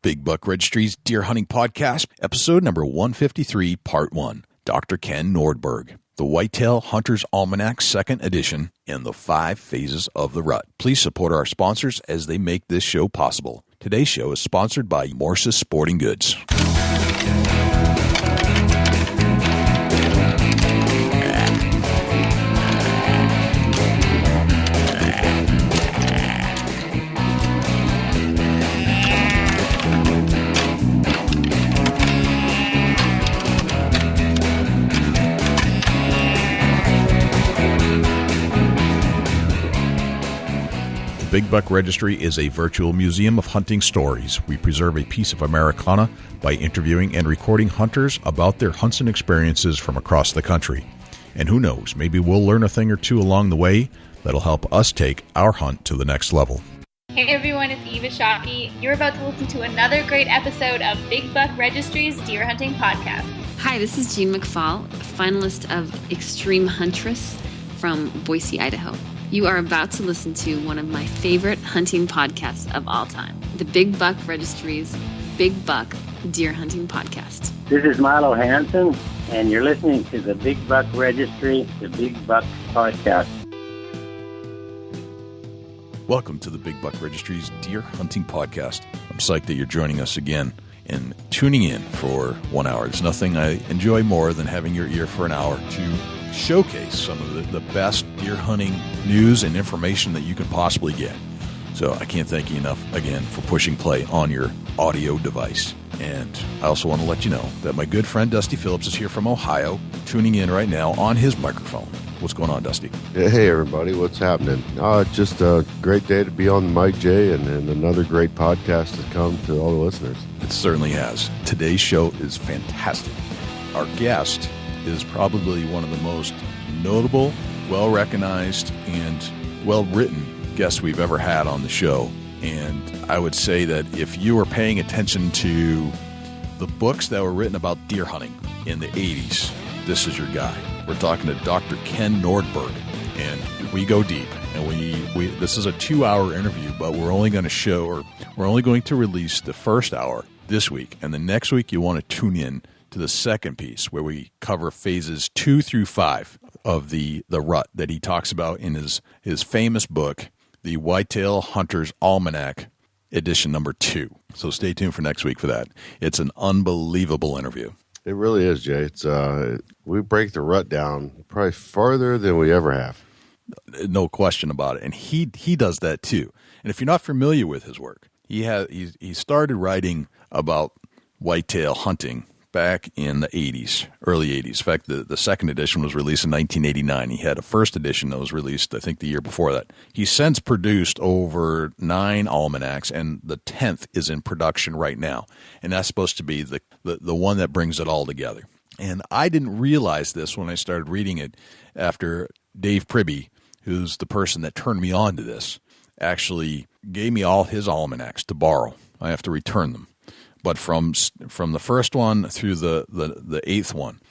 Big Buck Registry's Deer Hunting Podcast, episode number 153, part 1. Dr. Ken Nordberg, the Whitetail Hunter's Almanac 2nd edition, and the 5 phases of the rut. Please support our sponsors as they make this show possible. Today's show is sponsored by Morse's Sporting Goods. Big Buck Registry is a virtual museum of hunting stories. We preserve a piece of Americana by interviewing and recording hunters about their hunts and experiences from across the country. And who knows, maybe we'll learn a thing or two along the way that'll help us take our hunt to the next level. Hey everyone, it's Eva Shockey. You're about to listen to another great episode of Big Buck Registry's Deer Hunting Podcast. Hi, this is Jean McFall, finalist of Extreme Huntress from Boise, Idaho. You are about to listen to one of my favorite hunting podcasts of all time, the Big Buck Registry's Big Buck Deer Hunting Podcast. This is Milo Hansen, and you're listening to the Big Buck Registry, the Big Buck Podcast. Welcome to the Big Buck Registry's Deer Hunting Podcast. I'm psyched that you're joining us again and tuning in for 1 hour. There's nothing I enjoy more than having your ear for an hour to showcase some of the best deer hunting news and information that you can possibly get. So I can't thank you enough again for pushing play on your audio device. And I also want to let you know that my good friend Dusty Phillips is here from Ohio, tuning in right now on his microphone. What's going on, Dusty? Hey everybody, what's happening? Just a great day to be on Mike J and another great podcast to come to all the listeners. It certainly has. Today's show is fantastic. Our guest is probably one of the most notable, well-recognized, and well-written guests we've ever had on the show. And I would say that if you were paying attention to the books that were written about deer hunting in the 80s, this is your guy. We're talking to Dr. Ken Nordberg, and we go deep. And we this is a 2-hour interview, but we're only going to release the first hour this week, and the next week you want to tune in to the second piece where we cover phases 2 through 5 of the rut that he talks about in his famous book, The Whitetail Hunter's Almanac, edition number 2. So stay tuned for next week for that. It's an unbelievable interview. It really is, Jay. It's we break the rut down probably farther than we ever have. No question about it. And he does that too. And if you're not familiar with his work, he started writing about whitetail hunting back in the 80s, early 80s. In fact, the second edition was released in 1989. He had a first edition that was released, I think, the year before that. He's since produced over 9 almanacs, and the 10th is in production right now. And that's supposed to be the one that brings it all together. And I didn't realize this when I started reading it after Dave Pribby, who's the person that turned me on to this, actually gave me all his almanacs to borrow. I have to return them. But from the first one through the 8th one,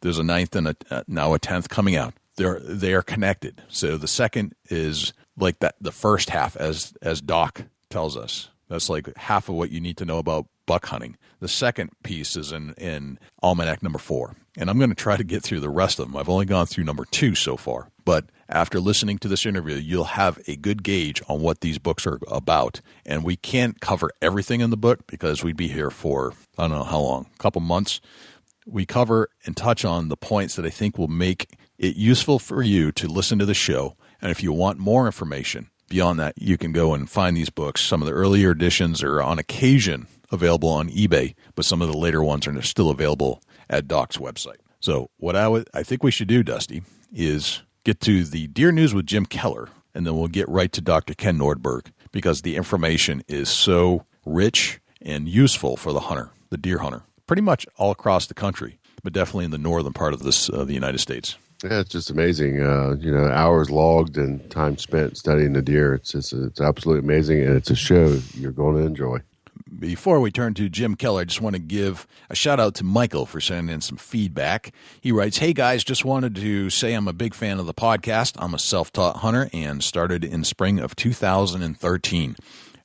there's a 9th and now a 10th coming out. They are connected. So the second is like that. The first half, as Doc tells us, that's like half of what you need to know about buck hunting. The second piece is in Almanac number 4, and I'm going to try to get through the rest of them. I've only gone through number 2 so far, but after listening to this interview, you'll have a good gauge on what these books are about. And we can't cover everything in the book because we'd be here for, I don't know how long, a couple months. We cover and touch on the points that I think will make it useful for you to listen to the show. And if you want more information beyond that, you can go and find these books. Some of the earlier editions are on occasion available on eBay, but some of the later ones are still available at Doc's website. So what I think we should do, Dusty, is get to the Deer News with Jim Keller, and then we'll get right to Dr. Ken Nordberg, because the information is so rich and useful for the hunter, the deer hunter, pretty much all across the country, but definitely in the northern part of the United States. Yeah, it's just amazing. Hours logged and time spent studying the deer. It's absolutely amazing, and it's a show you're going to enjoy. Before we turn to Jim Keller, I just want to give a shout out to Michael for sending in some feedback. He writes, "Hey guys, just wanted to say I'm a big fan of the podcast. I'm a self-taught hunter and started in spring of 2013.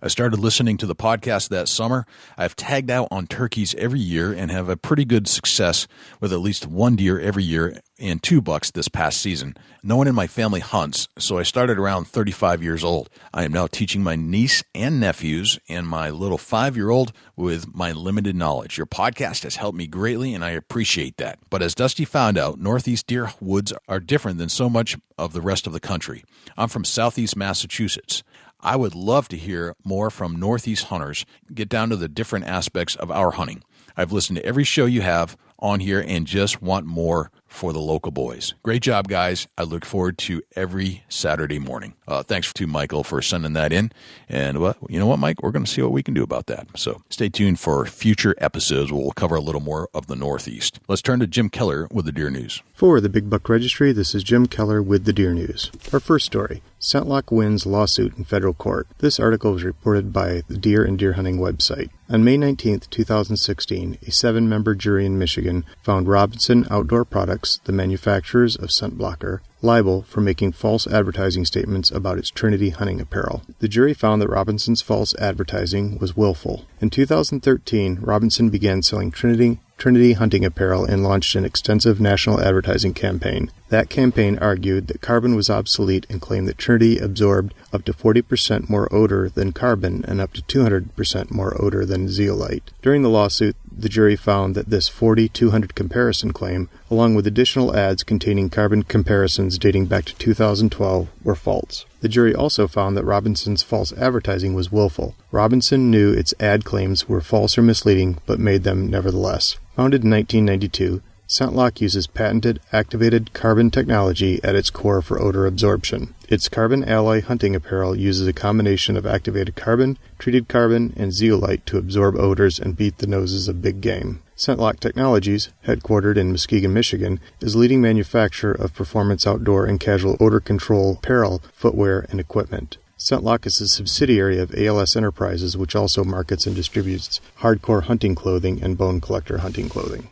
I started listening to the podcast that summer. I've tagged out on turkeys every year and have a pretty good success with at least one deer every year and 2 bucks this past season. No one in my family hunts, so I started around 35 years old. I am now teaching my niece and nephews and my little 5-year-old with my limited knowledge. Your podcast has helped me greatly, and I appreciate that. But as Dusty found out, Northeast deer woods are different than so much of the rest of the country. I'm from Southeast Massachusetts. I would love to hear more from Northeast hunters, get down to the different aspects of our hunting. I've listened to every show you have on here and just want more for the local boys. Great job, guys. I look forward to every Saturday morning. Thanks to Michael for sending that in. And you know what, Mike? We're going to see what we can do about that. So stay tuned for future episodes where we'll cover a little more of the Northeast. Let's turn to Jim Keller with the Deer News. For the Big Buck Registry, this is Jim Keller with the Deer News. Our first story, ScentLok wins lawsuit in federal court. This article was reported by the Deer and Deer Hunting website. On May 19, 2016, a 7-member jury in Michigan found Robinson Outdoor Products, the manufacturers of ScentLok, liable for making false advertising statements about its Trinity hunting apparel. The jury found that Robinson's false advertising was willful. In 2013, Robinson began selling Trinity hunting apparel and launched an extensive national advertising campaign. That campaign argued that carbon was obsolete and claimed that Trinity absorbed up to 40% more odor than carbon and up to 200% more odor than zeolite. During the lawsuit, the jury found that this 40-200 comparison claim, along with additional ads containing carbon comparisons dating back to 2012, were false. The jury also found that Robinson's false advertising was willful. Robinson knew its ad claims were false or misleading, but made them nevertheless. Founded in 1992, ScentLok uses patented activated carbon technology at its core for odor absorption. Its carbon alloy hunting apparel uses a combination of activated carbon, treated carbon, and zeolite to absorb odors and beat the noses of big game. ScentLok Technologies, headquartered in Muskegon, Michigan, is a leading manufacturer of performance outdoor and casual odor control apparel, footwear, and equipment. ScentLok is a subsidiary of ALS Enterprises, which also markets and distributes hardcore hunting clothing and bone collector hunting clothing.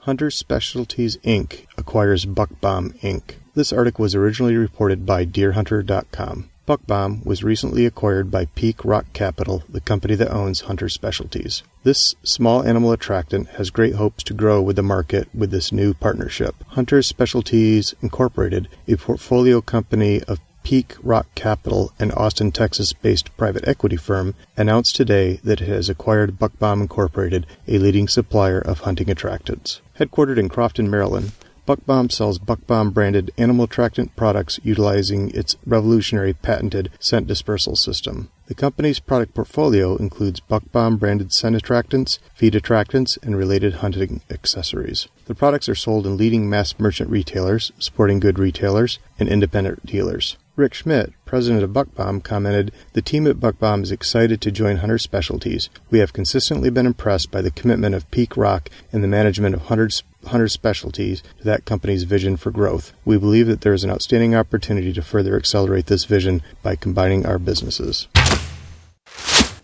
Hunter Specialties, Inc. acquires Buck Bomb, Inc. This article was originally reported by DeerHunter.com. Buck Bomb was recently acquired by Peak Rock Capital, the company that owns Hunter Specialties. This small animal attractant has great hopes to grow with the market with this new partnership. Hunter Specialties Incorporated, a portfolio company of Peak Rock Capital, an Austin, Texas-based private equity firm, announced today that it has acquired Buck Bomb Incorporated, a leading supplier of hunting attractants. Headquartered in Crofton, Maryland, Buck Bomb sells Buck Bomb branded animal attractant products utilizing its revolutionary patented scent dispersal system. The company's product portfolio includes Buck Bomb branded scent attractants, feed attractants, and related hunting accessories. The products are sold in leading mass merchant retailers, sporting good retailers, and independent dealers. Rick Schmidt, president of Buck Bomb, commented, "The team at Buck Bomb is excited to join Hunter Specialties. We have consistently been impressed by the commitment of Peak Rock and the management of Hunter Specialties to that company's vision for growth. We believe that there is an outstanding opportunity to further accelerate this vision by combining our businesses."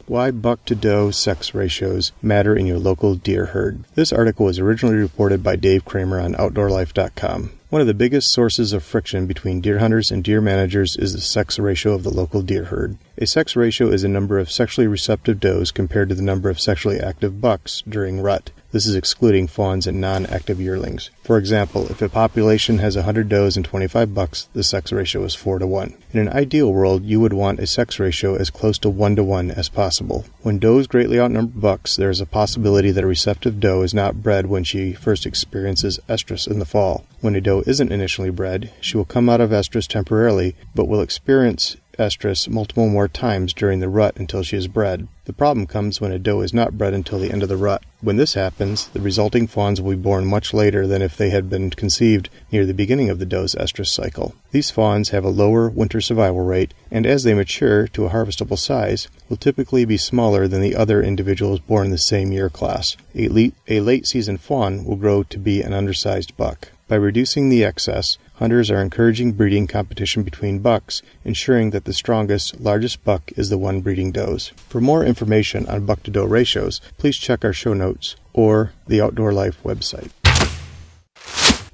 Why buck-to-doe sex ratios matter in your local deer herd. This article was originally reported by Dave Kramer on OutdoorLife.com. One of the biggest sources of friction between deer hunters and deer managers is the sex ratio of the local deer herd. A sex ratio is a number of sexually receptive does compared to the number of sexually active bucks during rut. This is excluding fawns and non-active yearlings. For example, if a population has 100 does and 25 bucks, the sex ratio is 4-to-1. In an ideal world, you would want a sex ratio as close to 1-to-1 as possible. When does greatly outnumber bucks, there is a possibility that a receptive doe is not bred when she first experiences estrus in the fall. When a doe isn't initially bred, she will come out of estrus temporarily, but will experience estrus multiple more times during the rut until she is bred. The problem comes when a doe is not bred until the end of the rut. When this happens, the resulting fawns will be born much later than if they had been conceived near the beginning of the doe's estrus cycle. These fawns have a lower winter survival rate, and as they mature to a harvestable size, will typically be smaller than the other individuals born in the same year class. A late-season fawn will grow to be an undersized buck. By reducing the excess, hunters are encouraging breeding competition between bucks, ensuring that the strongest, largest buck is the one breeding does. For more information on buck-to-doe ratios, please check our show notes or the Outdoor Life website.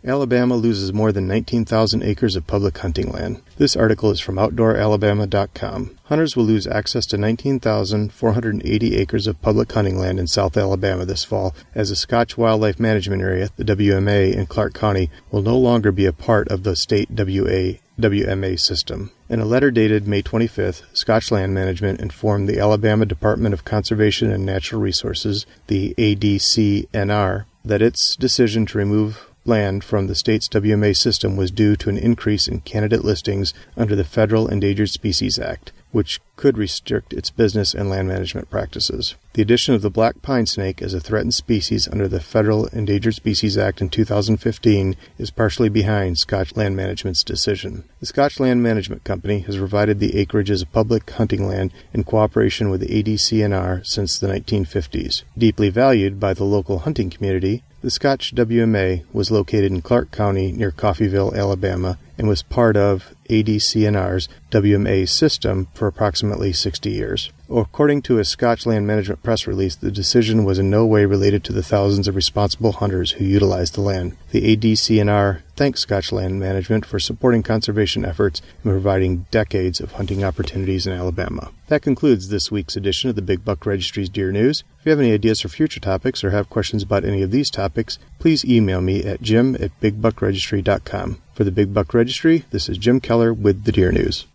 Alabama loses more than 19,000 acres of public hunting land. This article is from OutdoorAlabama.com. Hunters will lose access to 19,480 acres of public hunting land in South Alabama this fall, as the Scotch Wildlife Management Area, the WMA, in Clark County will no longer be a part of the state WMA system. In a letter dated May 25th, Scotch Land Management informed the Alabama Department of Conservation and Natural Resources, the ADCNR, that its decision to remove land from the state's WMA system was due to an increase in candidate listings under the Federal Endangered Species Act, which could restrict its business and land management practices. The addition of the black pine snake as a threatened species under the Federal Endangered Species Act in 2015 is partially behind Scotch Land Management's decision. The Scotch Land Management Company has provided the acreage as public hunting land in cooperation with the ADCNR since the 1950s. Deeply valued by the local hunting community, the Scotch WMA was located in Clark County near Coffeyville, Alabama, and was part of ADCNR's WMA system for approximately 60 years. According to a Scotch Land Management press release, the decision was in no way related to the thousands of responsible hunters who utilized the land. The ADCNR thanks Scotch Land Management for supporting conservation efforts and providing decades of hunting opportunities in Alabama. That concludes this week's edition of the Big Buck Registry's Deer News. If you have any ideas for future topics or have questions about any of these topics, please email me at jim@bigbuckregistry.com. For the Big Buck Registry, this is Jim Keller with the Deer News.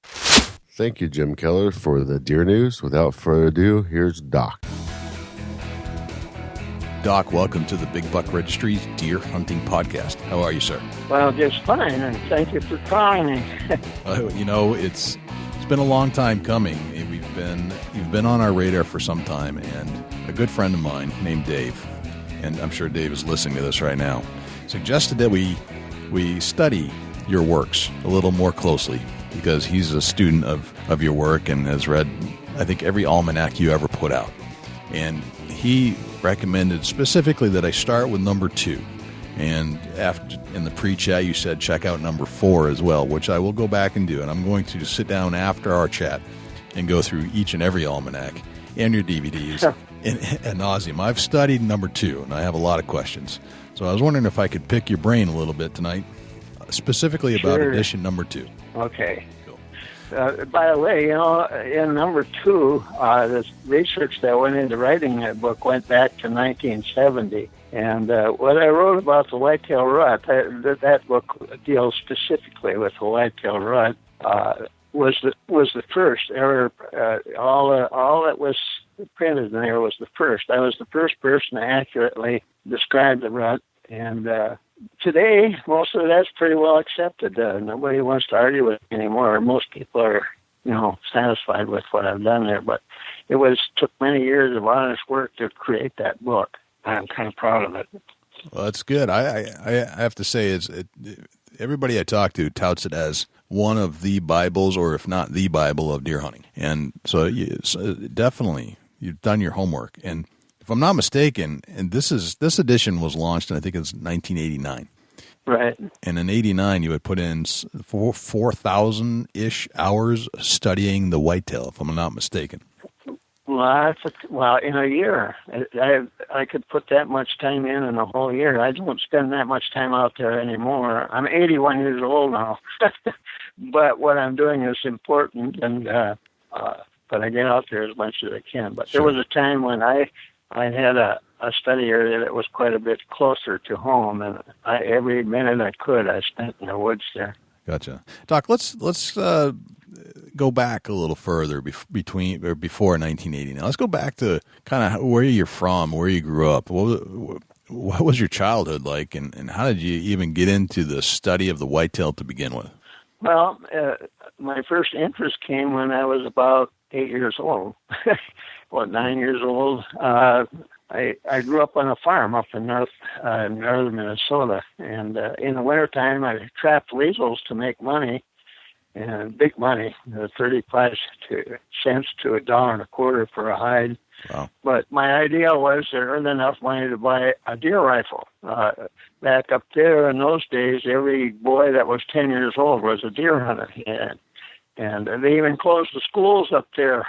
Thank you, Jim Keller, for the Deer News. Without further ado, here's Doc. Doc, welcome to the Big Buck Registry's Deer Hunting Podcast. How are you, sir? Well, just fine, and thank you for calling me. It's been a long time coming. You've been on our radar for some time, and a good friend of mine named Dave, and I'm sure Dave is listening to this right now, suggested that we study your works a little more closely, because he's a student of your work and has read, I think, every almanac you ever put out. And he recommended specifically that I start with number 2. And after in the pre-chat, you said check out number 4 as well, which I will go back and do. And I'm going to sit down after our chat and go through each and every almanac and your DVDs ad nauseum. I've studied number 2, and I have a lot of questions. So I was wondering if I could pick your brain a little bit tonight, specifically about edition number 2. Okay. By the way, in number 2, the research that went into writing that book went back to 1970. And what I wrote about the whitetail rut, that book deals specifically with the whitetail rut, was the first ever. All that was printed in there was the first. I was the first person to accurately describe the rut. And today, most of that's pretty well accepted. Nobody wants to argue with me anymore. Most people are, satisfied with what I've done there. But it took many years of honest work to create that book. I'm kind of proud of it. Well, that's good. I have to say, everybody I talk to touts it as one of the Bibles, or if not the Bible, of deer hunting. And so definitely, you've done your homework. And if I'm not mistaken, and this edition was launched, and I think it's 1989. Right. And in 89, you had put in 4,000-ish hours studying the whitetail, if I'm not mistaken. Well, in a year, I could put that much time in a whole year. I don't spend that much time out there anymore. I'm 81 years old now, but what I'm doing is important, and but I get out there as much as I can. But There was a time when I had a study area that was quite a bit closer to home, and every minute I could, I spent in the woods there. Gotcha, Doc. Let's go back a little further before 1980. Now let's go back to kind of where you're from, where you grew up. What was your childhood like, and how did you even get into the study of the whitetail to begin with? Well, my first interest came when I was about 8 years old. 9 years old. I grew up on a farm up in northern Minnesota, and in the wintertime I trapped weasels to make money, and big money, 35 cents to $1.25 for a hide. Wow. But my idea was to earn enough money to buy a deer rifle. Back up there in those days, every boy that was 10 years old was a deer hunter. And they even closed the schools up there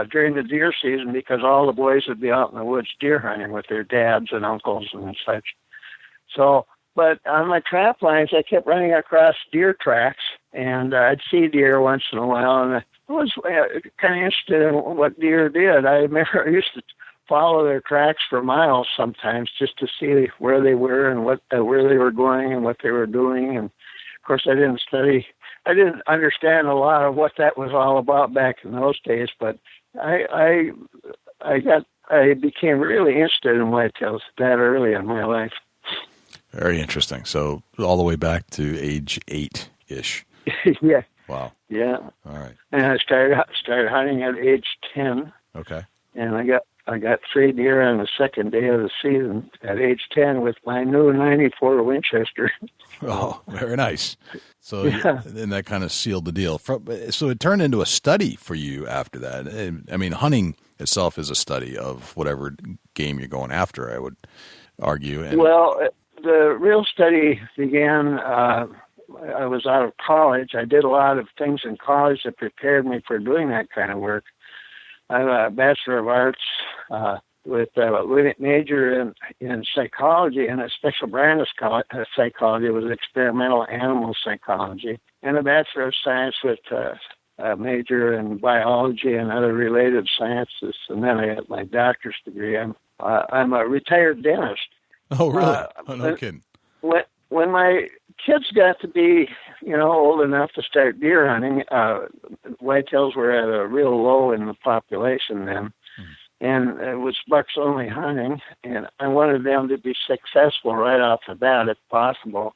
during the deer season because all the boys would be out in the woods deer hunting with their dads and uncles and such. So But on my trap lines, I kept running across deer tracks, and I'd see deer once in a while, and I was kind of interested in what deer did. I remember I used to follow their tracks for miles sometimes just to see where they were and where they were going and what they were doing. And of course, I didn't understand a lot of what that was all about back in those days, but I became really interested in whitetails that early in my life. Very interesting. So all the way back to age 8-ish. Yeah. Wow. Yeah. All right. And I started hunting at age 10. Okay. And I got 3 deer on the second day of the season at age 10 with my new 94 Winchester. Oh, very nice. So yeah. And that kind of sealed the deal. So it turned into a study for you after that. I mean, hunting itself is a study of whatever game you're going after, I would argue. Well, the real study began, I was out of college. I did a lot of things in college that prepared me for doing that kind of work. I have a Bachelor of Arts with a major in psychology and a special brand of psychology. It was experimental animal psychology, and a Bachelor of Science with a major in biology and other related sciences. And then I got my doctor's degree. I'm a retired dentist. Oh, really? No kidding. When my kids got to be, old enough to start deer hunting, whitetails were at a real low in the population then. And it was bucks only hunting, and I wanted them to be successful right off the bat if possible.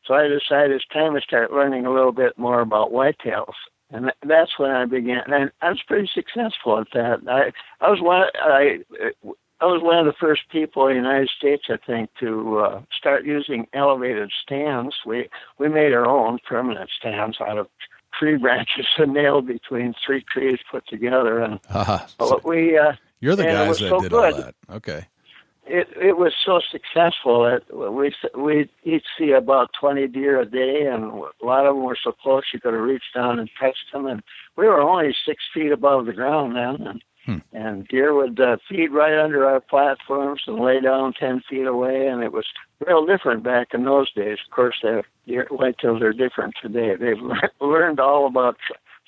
So I decided it's time to start learning a little bit more about whitetails. And that's when I began, and I was pretty successful at that. I was one of the first people in the United States, I think, to start using elevated stands. We made our own permanent stands out of tree branches and nailed between 3 trees put together. And you're the guys that did all that. Okay. It was so successful that we each see about 20 deer a day, and a lot of them were so close you could have reached down and touched them. And we were only 6 feet above the ground then, and deer would feed right under our platforms and lay down 10 feet away, and it was real different back in those days. Of course, whitetails are different today. They've learned all about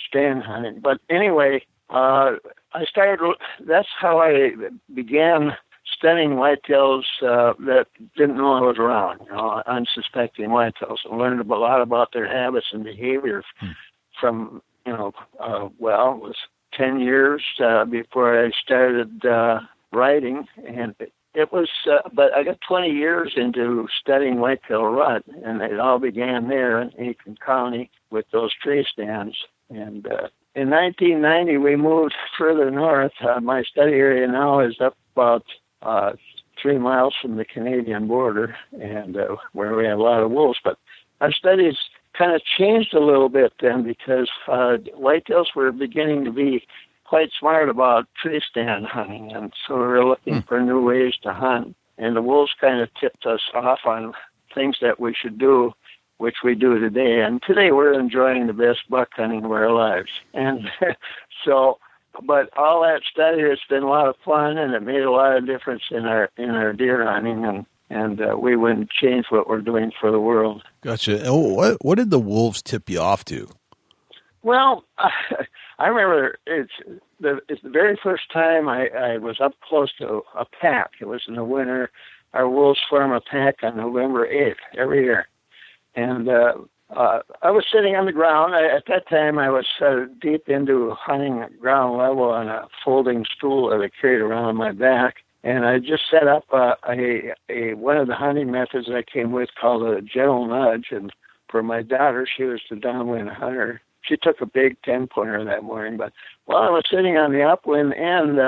stand hunting. But anyway, that's how I began studying whitetails that didn't know I was around, unsuspecting whitetails, and learned a lot about their habits and behavior from, it was 10 years before I started writing, and it was, but I got 20 years into studying whitetail rut, and it all began there in Aiken County with those tree stands. And in 1990, we moved further north. My study area now is up about 3 miles from the Canadian border, and where we have a lot of wolves. But our studies kind of changed a little bit then, because whitetails were beginning to be quite smart about tree stand hunting, and so we were looking for new ways to hunt. And the wolves kind of tipped us off on things that we should do, which we do today. And today we're enjoying the best buck hunting of our lives. And so, but all that study has been a lot of fun, and it made a lot of difference in our deer hunting, and we wouldn't change what we're doing for the world. Gotcha. Oh, what did the wolves tip you off to? Well, I remember it's the very first time I was up close to a pack. It was in the winter. Our wolves form a pack on November 8th every year. And I was sitting on the ground. At that time, I was deep into hunting at ground level on a folding stool that I carried around on my back. And I just set up one of the hunting methods I came with called a gentle nudge. And for my daughter, she was the downwind hunter. She took a big 10-pointer that morning. But while I was sitting on the upwind end,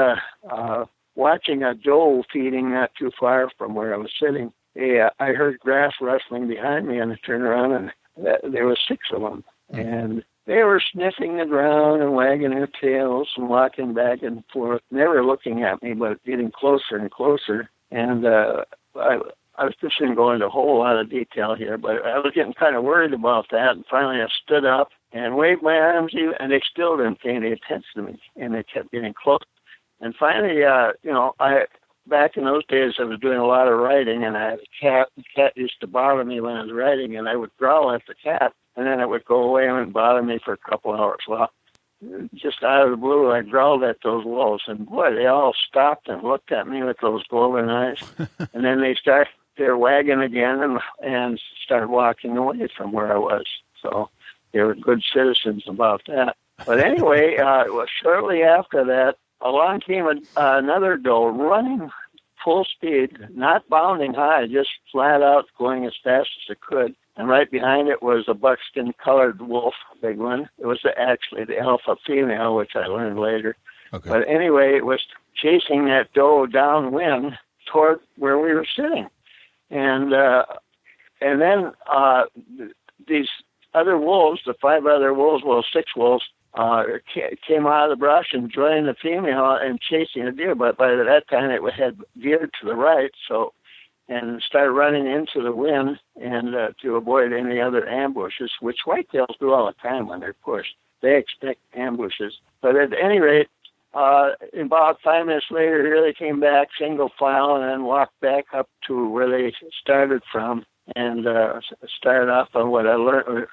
watching a doe feeding not too far from where I was sitting, I heard grass rustling behind me, and I turned around, and there were 6 of them. And they were sniffing the ground and wagging their tails and walking back and forth, never looking at me, but getting closer and closer. And I was just going to go into a whole lot of detail here, but I was getting kind of worried about that. And finally I stood up and waved my arms, and they still didn't pay any attention to me, and they kept getting close. And finally, back in those days, I was doing a lot of writing, and I had a cat. The cat used to bother me when I was writing, and I would growl at the cat, and then it would go away and bother me for a couple hours. Well, just out of the blue, I growled at those wolves, and boy, they all stopped and looked at me with those golden eyes, and then they started their wagging again and started walking away from where I was. So they were good citizens about that. But anyway, shortly after that, along came another doe running full speed, not bounding high, just flat out going as fast as it could. And right behind it was a buckskin-colored wolf, a big one. It was actually the alpha female, which I learned later. Okay. But anyway, it was chasing that doe downwind toward where we were sitting. And then these other wolves, the 5 other wolves, well, 6 wolves, came out of the brush and joined the female and chasing a deer. But by that time, it had veered to the right, and started running into the wind and to avoid any other ambushes, which whitetails do all the time when they're pushed. They expect ambushes. But at any rate, about 5 minutes later, here they came back single file and then walked back up to where they started from and started off on what I learned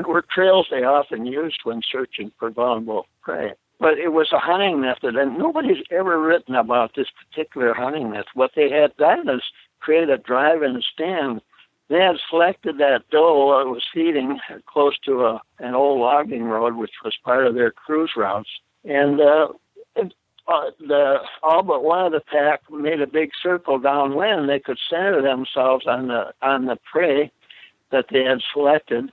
were trails they often used when searching for vulnerable prey. But it was a hunting method, and nobody's ever written about this particular hunting method. What they had done is create a drive and a stand. They had selected that doe that was feeding close to an old logging road, which was part of their cruise routes. And all but one of the pack made a big circle downwind. They could center themselves on the prey that they had selected.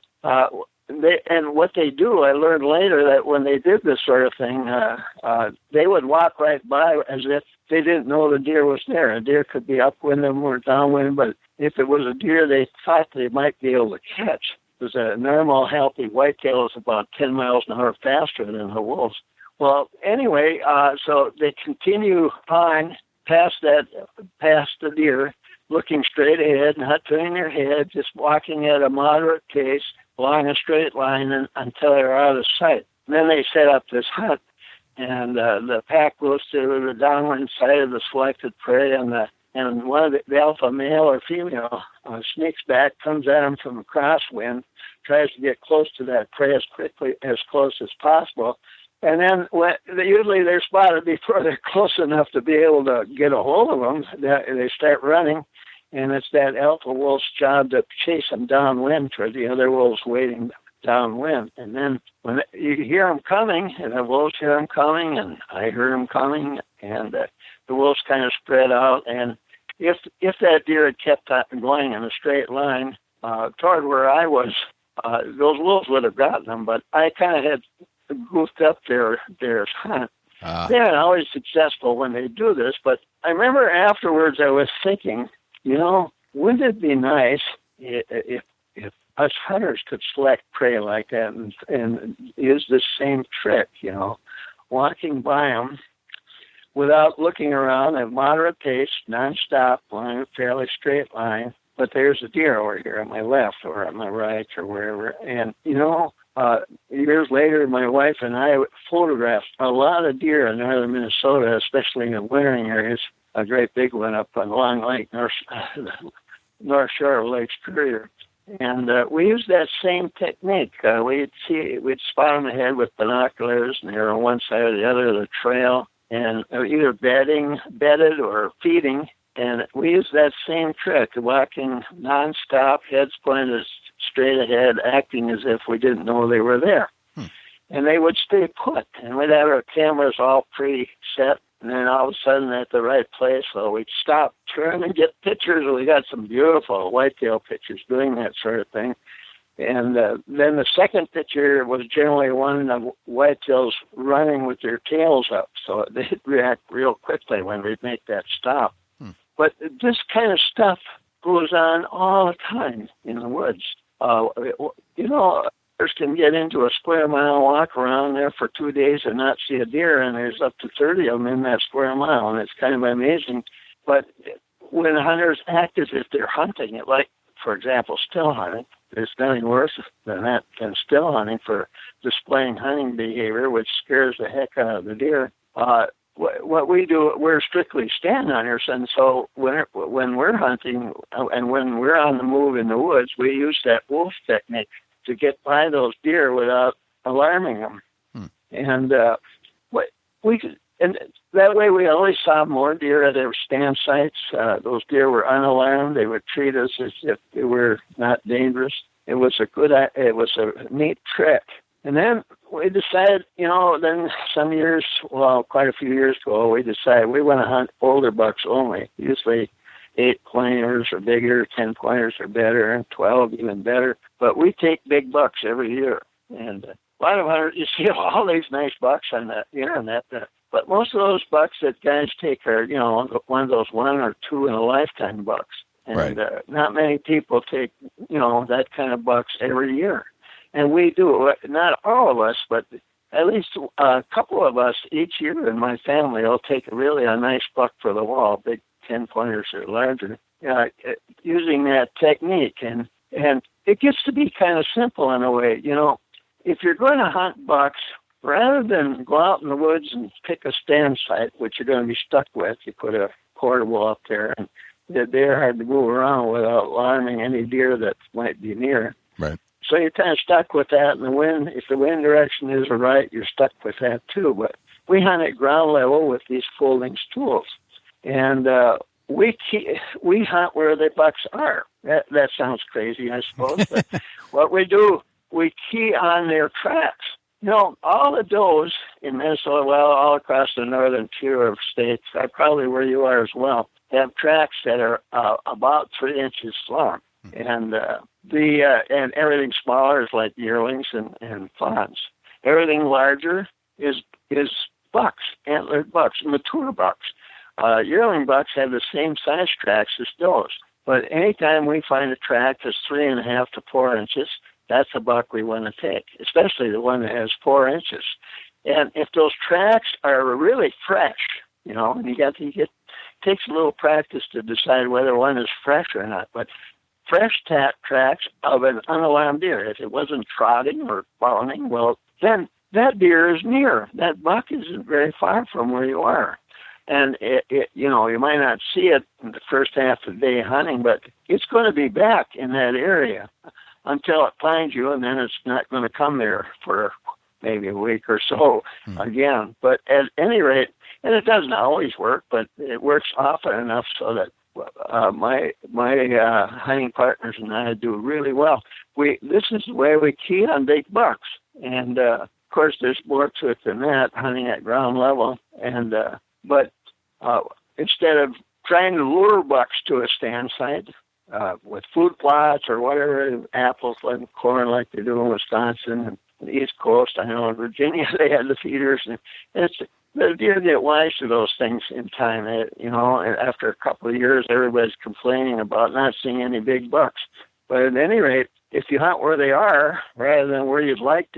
And what they do, I learned later that when they did this sort of thing, they would walk right by as if they didn't know the deer was there. A deer could be upwind them or downwind, but if it was a deer they thought they might be able to catch, because a normal, healthy whitetail is about 10 miles an hour faster than the wolves. Well, anyway, so they continue on past the deer, looking straight ahead, not turning their head, just walking at a moderate pace along a straight line until they're out of sight. And then they set up this hut, and the pack goes to the downwind side of the selected prey, and one of the alpha male or female sneaks back, comes at them from a crosswind, tries to get close to that prey as close as possible. And then usually they're spotted before they're close enough to be able to get a hold of them. They start running, and it's that alpha wolf's job to chase them downwind toward the other wolves waiting downwind. And then when you hear them coming, and the wolves hear them coming, and I heard them coming, and the wolves kind of spread out. And if that deer had kept going in a straight line toward where I was, those wolves would have gotten them. But I kind of had goofed up their hunt. They aren't always successful when they do this, but I remember afterwards I was thinking, wouldn't it be nice if us hunters could select prey like that and use this same trick, walking by them without looking around at moderate pace, nonstop, along a fairly straight line, but there's a deer over here on my left or on my right or wherever, and years later, my wife and I photographed a lot of deer in northern Minnesota, especially in the wintering areas. A great big one up on Long Lake, north shore of Lake Superior. And we used that same technique. We'd spot them ahead with binoculars, and they were on one side or the other of the trail, and either bedded or feeding. And we used that same trick, walking nonstop, heads pointed straight ahead, acting as if we didn't know they were there. And they would stay put, and we'd have our cameras all preset, and then all of a sudden at the right place, so we'd stop, turn, and get pictures, and we got some beautiful whitetail pictures doing that sort of thing. And then the second picture was generally one of whitetails running with their tails up, so they'd react real quickly when we'd make that stop. But this kind of stuff goes on all the time in the woods. Can get into a square mile walk around there for 2 days and not see a deer, and there's up to 30 of them in that square mile, and it's kind of amazing. But when hunters act as if they're hunting it, like, for example, still hunting, there's nothing worse than still hunting for displaying hunting behavior, which scares the heck out of the deer. what we do, we're strictly stand hunters, and so when we're hunting and when we're on the move in the woods, we use that wolf technique to get by those deer without alarming them. And and that way we always saw more deer at our stand sites. Those deer were unalarmed. They would treat us as if they were not dangerous. It was a neat trick. And then we decided, then some years, quite a few years ago, we decided we want to hunt older bucks only. Usually 8-pointers or bigger, 10-pointers are better, and 12 even better. But we take big bucks every year. And a lot of hunters, you see all these nice bucks on the internet. But most of those bucks that guys take are, one of those 1 or 2 in a lifetime bucks. And not many people take, that kind of bucks every year. And we do, not all of us, but at least a couple of us each year in my family will take a nice buck for the wall, big 10-pointers or larger, using that technique. And it gets to be kind of simple in a way. If you're going to hunt bucks, rather than go out in the woods and pick a stand site, which you're going to be stuck with, you put a portable up there, and they're hard to move around without alarming any deer that might be near. Right. So you're kind of stuck with that, and if the wind direction is right, you're stuck with that too. But we hunt at ground level with these folding stools, and we hunt where the bucks are. That sounds crazy, I suppose, but what we do, we key on their tracks. All the does in Minnesota, all across the northern tier of states, probably where you are as well, have tracks that are about 3 inches long. And and everything smaller is like yearlings and fawns. Everything larger is bucks, antlered bucks, mature bucks. Yearling bucks have the same size tracks as does. But anytime we find a track that's 3.5 to 4 inches, that's a buck we want to take, especially the one that has 4 inches. And if those tracks are really fresh, and it takes a little practice to decide whether one is fresh or not. But fresh tracks of an unalarmed deer. If it wasn't trotting or fawning, well, then that deer is near. That buck isn't very far from where you are. And, you might not see it in the first half of the day hunting, but it's going to be back in that area until it finds you, and then it's not going to come there for maybe a week or so again. But at any rate, and it doesn't always work, but it works often enough so that my hunting partners and I do really well. This is the way we key on big bucks, and of course there's more to it than that, hunting at ground level. And but instead of trying to lure bucks to a stand site with food plots or whatever, apples and corn like they do in Wisconsin and the East Coast, I know in Virginia they had the feeders, and the deer get wise to those things in time. And after a couple of years, everybody's complaining about not seeing any big bucks. But at any rate, if you hunt where they are rather than where you'd like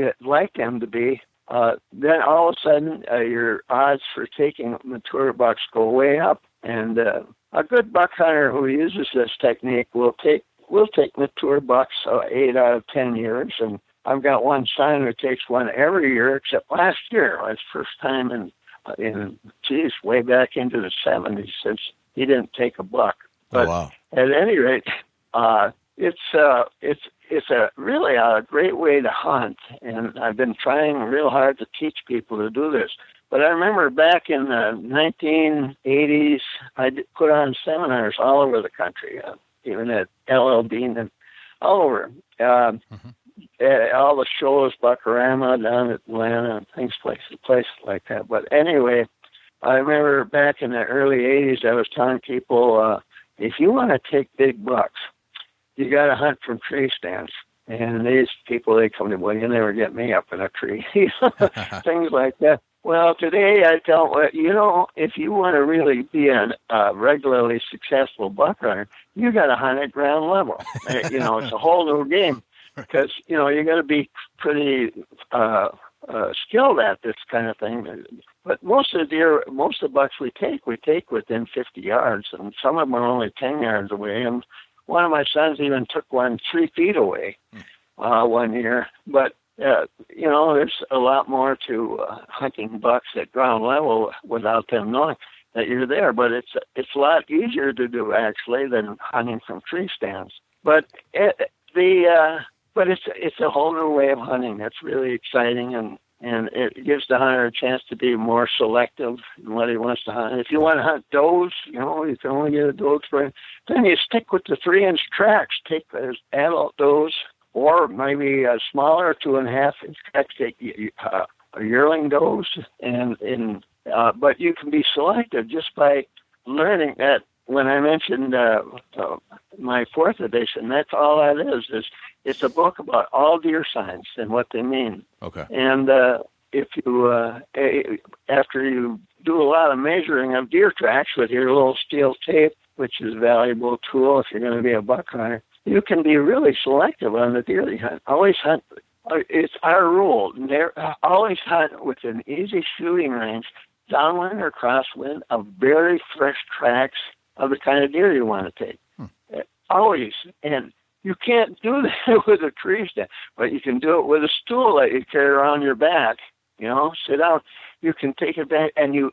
them to be, then all of a sudden your odds for taking mature bucks go way up. And a good buck hunter who uses this technique will take mature bucks 8 out of 10 years. And I've got one son who takes one every year, except last year. It's first time in way back into the 70s since he didn't take a buck. But at any rate, it's really a great way to hunt, and I've been trying real hard to teach people to do this. But I remember back in the 1980s, I put on seminars all over the country, even at LL Bean and all over. All the shows, Buckarama down at Atlanta and places like that. But anyway, I remember back in the early 80s, I was telling people, if you want to take big bucks, you got to hunt from tree stands. And these people, they come to, well, you never get me up in a tree. Things like that. Well, today I tell them, if you want to really be a regularly successful buck hunter, you got to hunt at ground level. It's a whole new game. Because, you got to be pretty skilled at this kind of thing. But most of the bucks we take within 50 yards, and some of them are only 10 yards away. And one of my sons even took one 3 feet away one year. But there's a lot more to hunting bucks at ground level without them knowing that you're there. But it's a lot easier to do actually than hunting from tree stands. But it's a whole new way of hunting that's really exciting, and it gives the hunter a chance to be more selective in what he wants to hunt. If you want to hunt does, you can only get a doe spring. Then you stick with the 3-inch tracks. Take those adult does, or maybe a smaller 2.5-inch tracks. Take yearling does, but you can be selective just by learning that. When I mentioned my 4th edition, that's all that is it's a book about all deer signs and what they mean. Okay. And if you after you do a lot of measuring of deer tracks with your little steel tape, which is a valuable tool if you're going to be a buck hunter, you can be really selective on the deer you hunt. Always hunt. It's our rule. Always hunt with an easy shooting range, downwind or crosswind, of very fresh tracks of the kind of deer you want to take. Always. And you can't do that with a tree stand, but you can do it with a stool that you carry around your back. Sit down. You can take it back, and you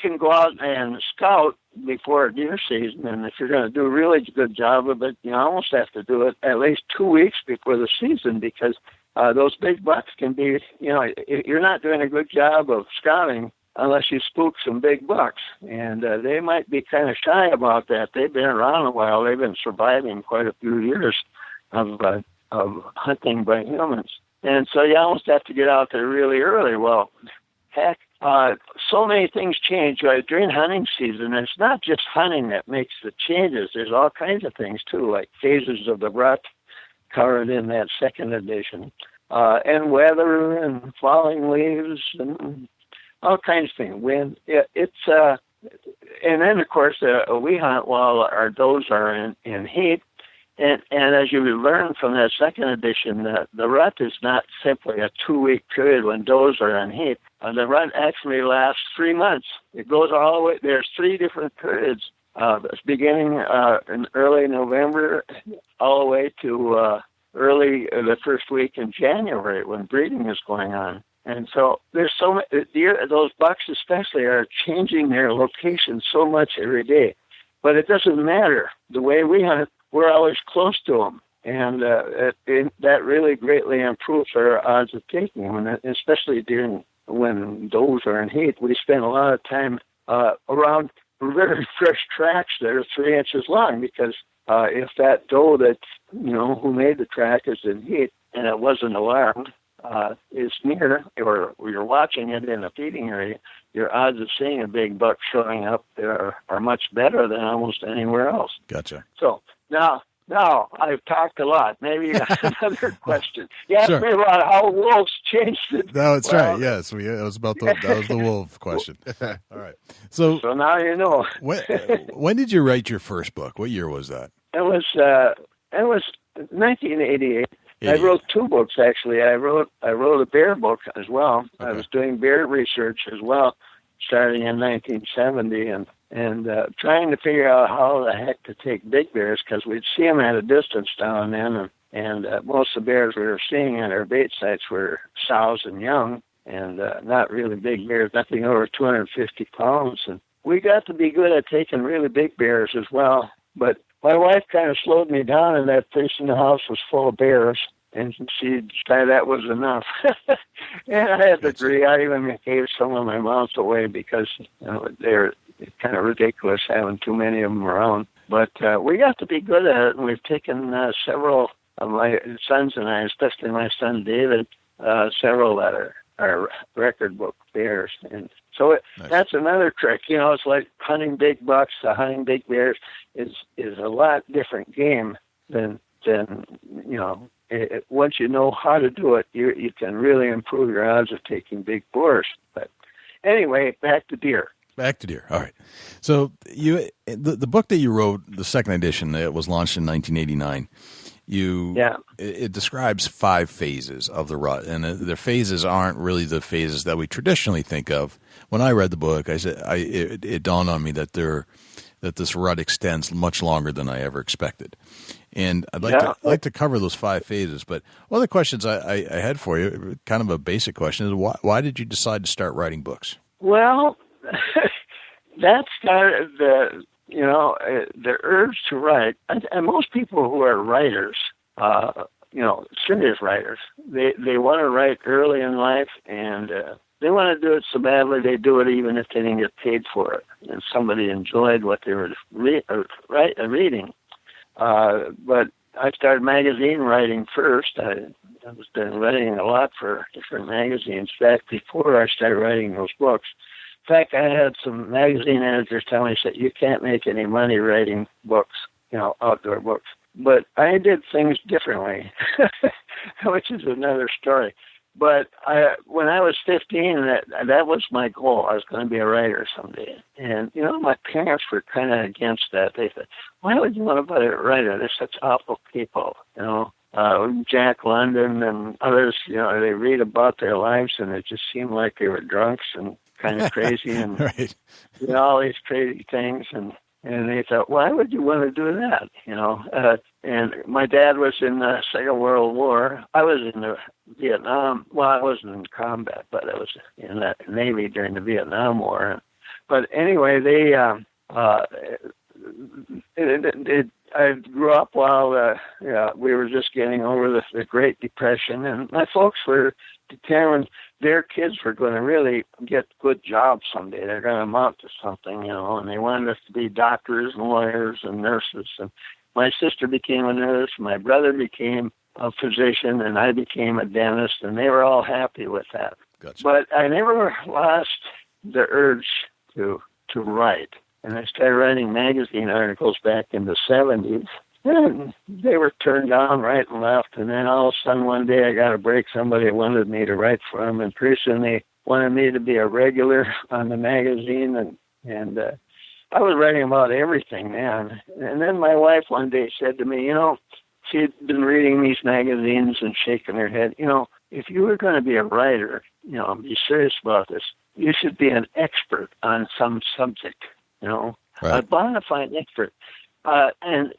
can go out and scout before deer season. And if you're going to do a really good job of it, you almost have to do it at least 2 weeks before the season, because those big bucks can be, you're not doing a good job of scouting unless you spook some big bucks. And they might be kind of shy about that. They've been around a while. They've been surviving quite a few years of hunting by humans. And so you almost have to get out there really early. Well, heck, so many things change during hunting season. It's not just hunting that makes the changes. There's all kinds of things, too, like phases of the rut covered in that 2nd edition, and weather and falling leaves and all kinds of things. Wind. And then, of course, we hunt while our does are in heat. And as you learn from that 2nd edition, the rut is not simply a 2-week period when does are in heat. The rut actually lasts 3 months. It goes all the way. There's 3 different periods, beginning in early November all the way to early the first week in January when breeding is going on. And so there's so many deer, those bucks especially, are changing their location so much every day. But it doesn't matter. The way we hunt, we're always close to them. And that really greatly improves our odds of taking them, and especially when does are in heat. We spend a lot of time around very fresh tracks that are 3 inches long, because if that doe that, who made the track is in heat and it wasn't alarmed, is near, or you're watching it in a feeding area, your odds of seeing a big buck showing up there are much better than almost anywhere else. Gotcha. So now I've talked a lot. Maybe you got another question. You asked me about how wolves changed it. That's right. Yes, that was the wolf question. All right. So now you know. when did you write your first book? What year was that? It was 1988. I wrote 2 books, actually. I wrote a bear book as well. Okay. I was doing bear research as well, starting in 1970, and trying to figure out how the heck to take big bears, because we'd see them at a distance down then, and most of the bears we were seeing at our bait sites were sows and young, and not really big bears, nothing over 250 pounds. And we got to be good at taking really big bears as well, but my wife kind of slowed me down, and that place in the house was full of bears, and she decided that was enough. And I had to agree. I even gave some of my mounts away because they're kind of ridiculous having too many of them around. But we got to be good at it, and we've taken several of my sons and I, especially my son David, several that are record book bears. And so that's another trick. It's like hunting big bucks. Hunting big bears is a lot different game than once you know how to do it, you can really improve your odds of taking big boars. But anyway, back to deer. Back to deer. All right. So the book that you wrote, the 2nd edition, that was launched in 1989. It describes 5 phases of the rut, and the phases aren't really the phases that we traditionally think of. When I read the book, it dawned on me that they're that this rut extends much longer than I ever expected. And I'd like to cover those 5 phases. But one of the questions I had for you, kind of a basic question, is why did you decide to start writing books? Well, that started the urge to write. And most people who are writers, serious writers, they want to write early in life, and they want to do it so badly they do it even if they didn't get paid for it, and somebody enjoyed what they were reading. But I started magazine writing first. I was writing a lot for different magazines back before I started writing those books. In fact, I had some magazine editors tell me, said, you can't make any money writing books, outdoor books. But I did things differently, which is another story. But when I was 15, that was my goal. I was going to be a writer someday. And, my parents were kind of against that. They said, why would you want to be a writer? They're such awful people, Jack London and others, they read about their lives, and it just seemed like they were drunks and kind of crazy and right. All these crazy things. And they thought, why would you want to do that? And my dad was in the Second World War. I was in the Vietnam. Well, I wasn't in combat, but I was in the Navy during the Vietnam War. But anyway, I grew up while we were just getting over the Great Depression, and my folks were determined their kids were going to really get good jobs someday. They're going to amount to something, and they wanted us to be doctors and lawyers and nurses. And my sister became a nurse, my brother became a physician, and I became a dentist, and they were all happy with that. Gotcha. But I never lost the urge to write. And I started writing magazine articles back in the 70s. And they were turned down right and left. And then all of a sudden one day I got a break. Somebody wanted me to write for them. And pretty soon they wanted me to be a regular on the magazine. And I was writing about everything, man. And then my wife one day said to me, she'd been reading these magazines and shaking her head, if you were going to be a writer, be serious about this, you should be an expert on some subject, Right. a bona fide expert. And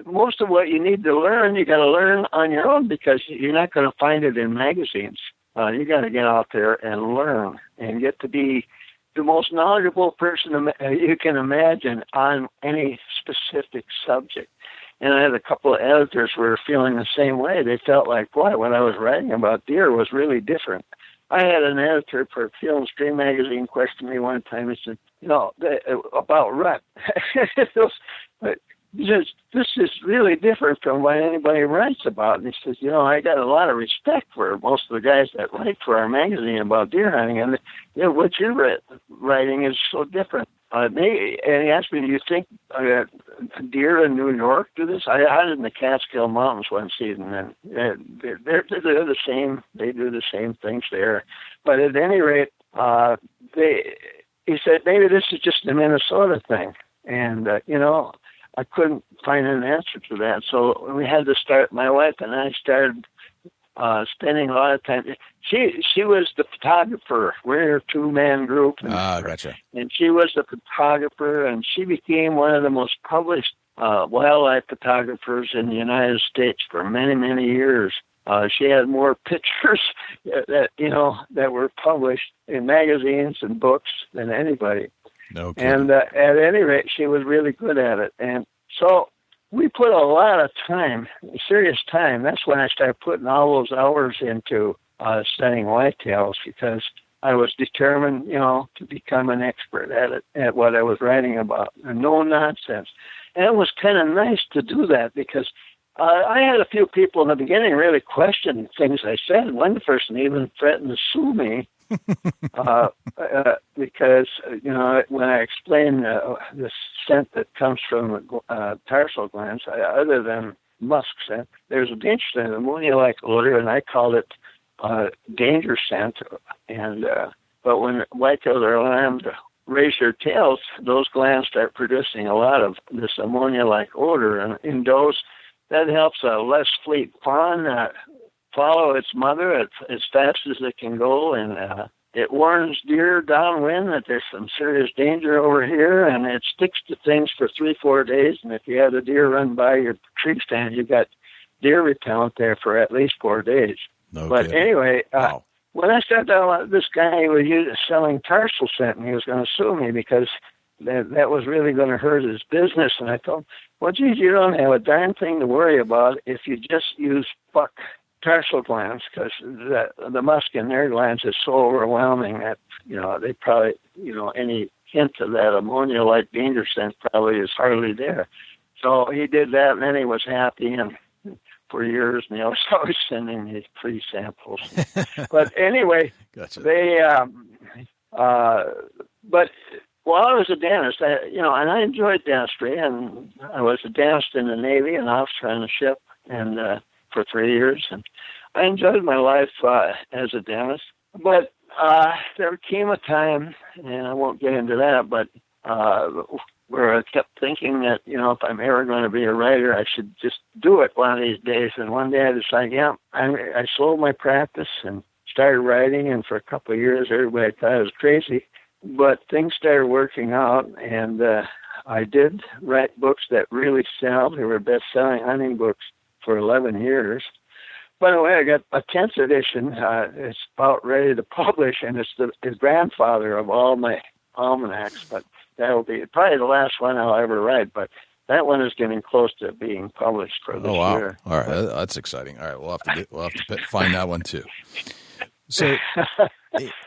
most of what you need to learn, you got to learn on your own because you're not going to find it in magazines. You got to get out there and learn and get to be the most knowledgeable person you can imagine on any specific subject. And I had a couple of editors who were feeling the same way. They felt like, boy, what I was writing about deer was really different. I had an editor for Field and Stream magazine question me one time and said, about rut. This is really different from what anybody writes about. And he says, I got a lot of respect for most of the guys that write for our magazine about deer hunting. And, what you're writing is so different. And he asked me, do you think deer in New York do this? I hunted in the Catskill Mountains one season, and they're the same. They do the same things there. But at any rate, he said, maybe this is just a Minnesota thing. And, I couldn't find an answer to that. So we had to start, my wife and I started spending a lot of time. She was the photographer. We're a two-man group. Gotcha. And she was the photographer, and she became one of the most published wildlife photographers in the United States for many, many years. She had more pictures that were published in magazines and books than anybody. No kidding. And at any rate, she was really good at it. And so we put a lot of time, serious time. That's when I started putting all those hours into studying whitetails, because I was determined, to become an expert at it, at what I was writing about. And no nonsense. And it was kind of nice to do that, because I had a few people in the beginning really question things I said. One person even threatened to sue me because, when I explain the scent that comes from tarsal glands, other than musk scent, there's an interesting ammonia-like odor, and I called it danger scent. And but when whitetails are allowed to raise their tails, those glands start producing a lot of this ammonia-like odor, and in does, that helps a less fleet fawn follow its mother as fast as it can go, and it warns deer downwind that there's some serious danger over here, and it sticks to things for 3-4 days. And if you had a deer run by your tree stand, you got deer repellent there for at least 4 days. No but kidding. anyway, Wow. when I sat down, this guy was selling tarsal scent, and he was going to sue me because that was really going to hurt his business. And I told him, well, geez, you don't have a darn thing to worry about if you just use buck tarsal glands, because the musk in their glands is so overwhelming that, they probably, any hint of that ammonia-like danger scent probably is hardly there. So he did that, and then he was happy, and for years, and he was always sending me free samples. But anyway, Gotcha. but while I was a dentist, and I enjoyed dentistry, and I was a dentist in the Navy, and officer on a ship, and for 3 years, and I enjoyed my life as a dentist. But there came a time, and I won't get into that, but where I kept thinking that, if I'm ever going to be a writer, I should just do it one of these days. And one day I decided, I sold my practice and started writing, and for a couple of years, everybody thought I was crazy. But things started working out, and I did write books that really sell. They were best-selling hunting books for 11 years. By the way, I got a 10th edition. It's about ready to publish, and it's the grandfather of all my almanacs, but that'll be probably the last one I'll ever write. But that one is getting close to being published for this year. All right, that's exciting. All right, we'll have to find that one too. So,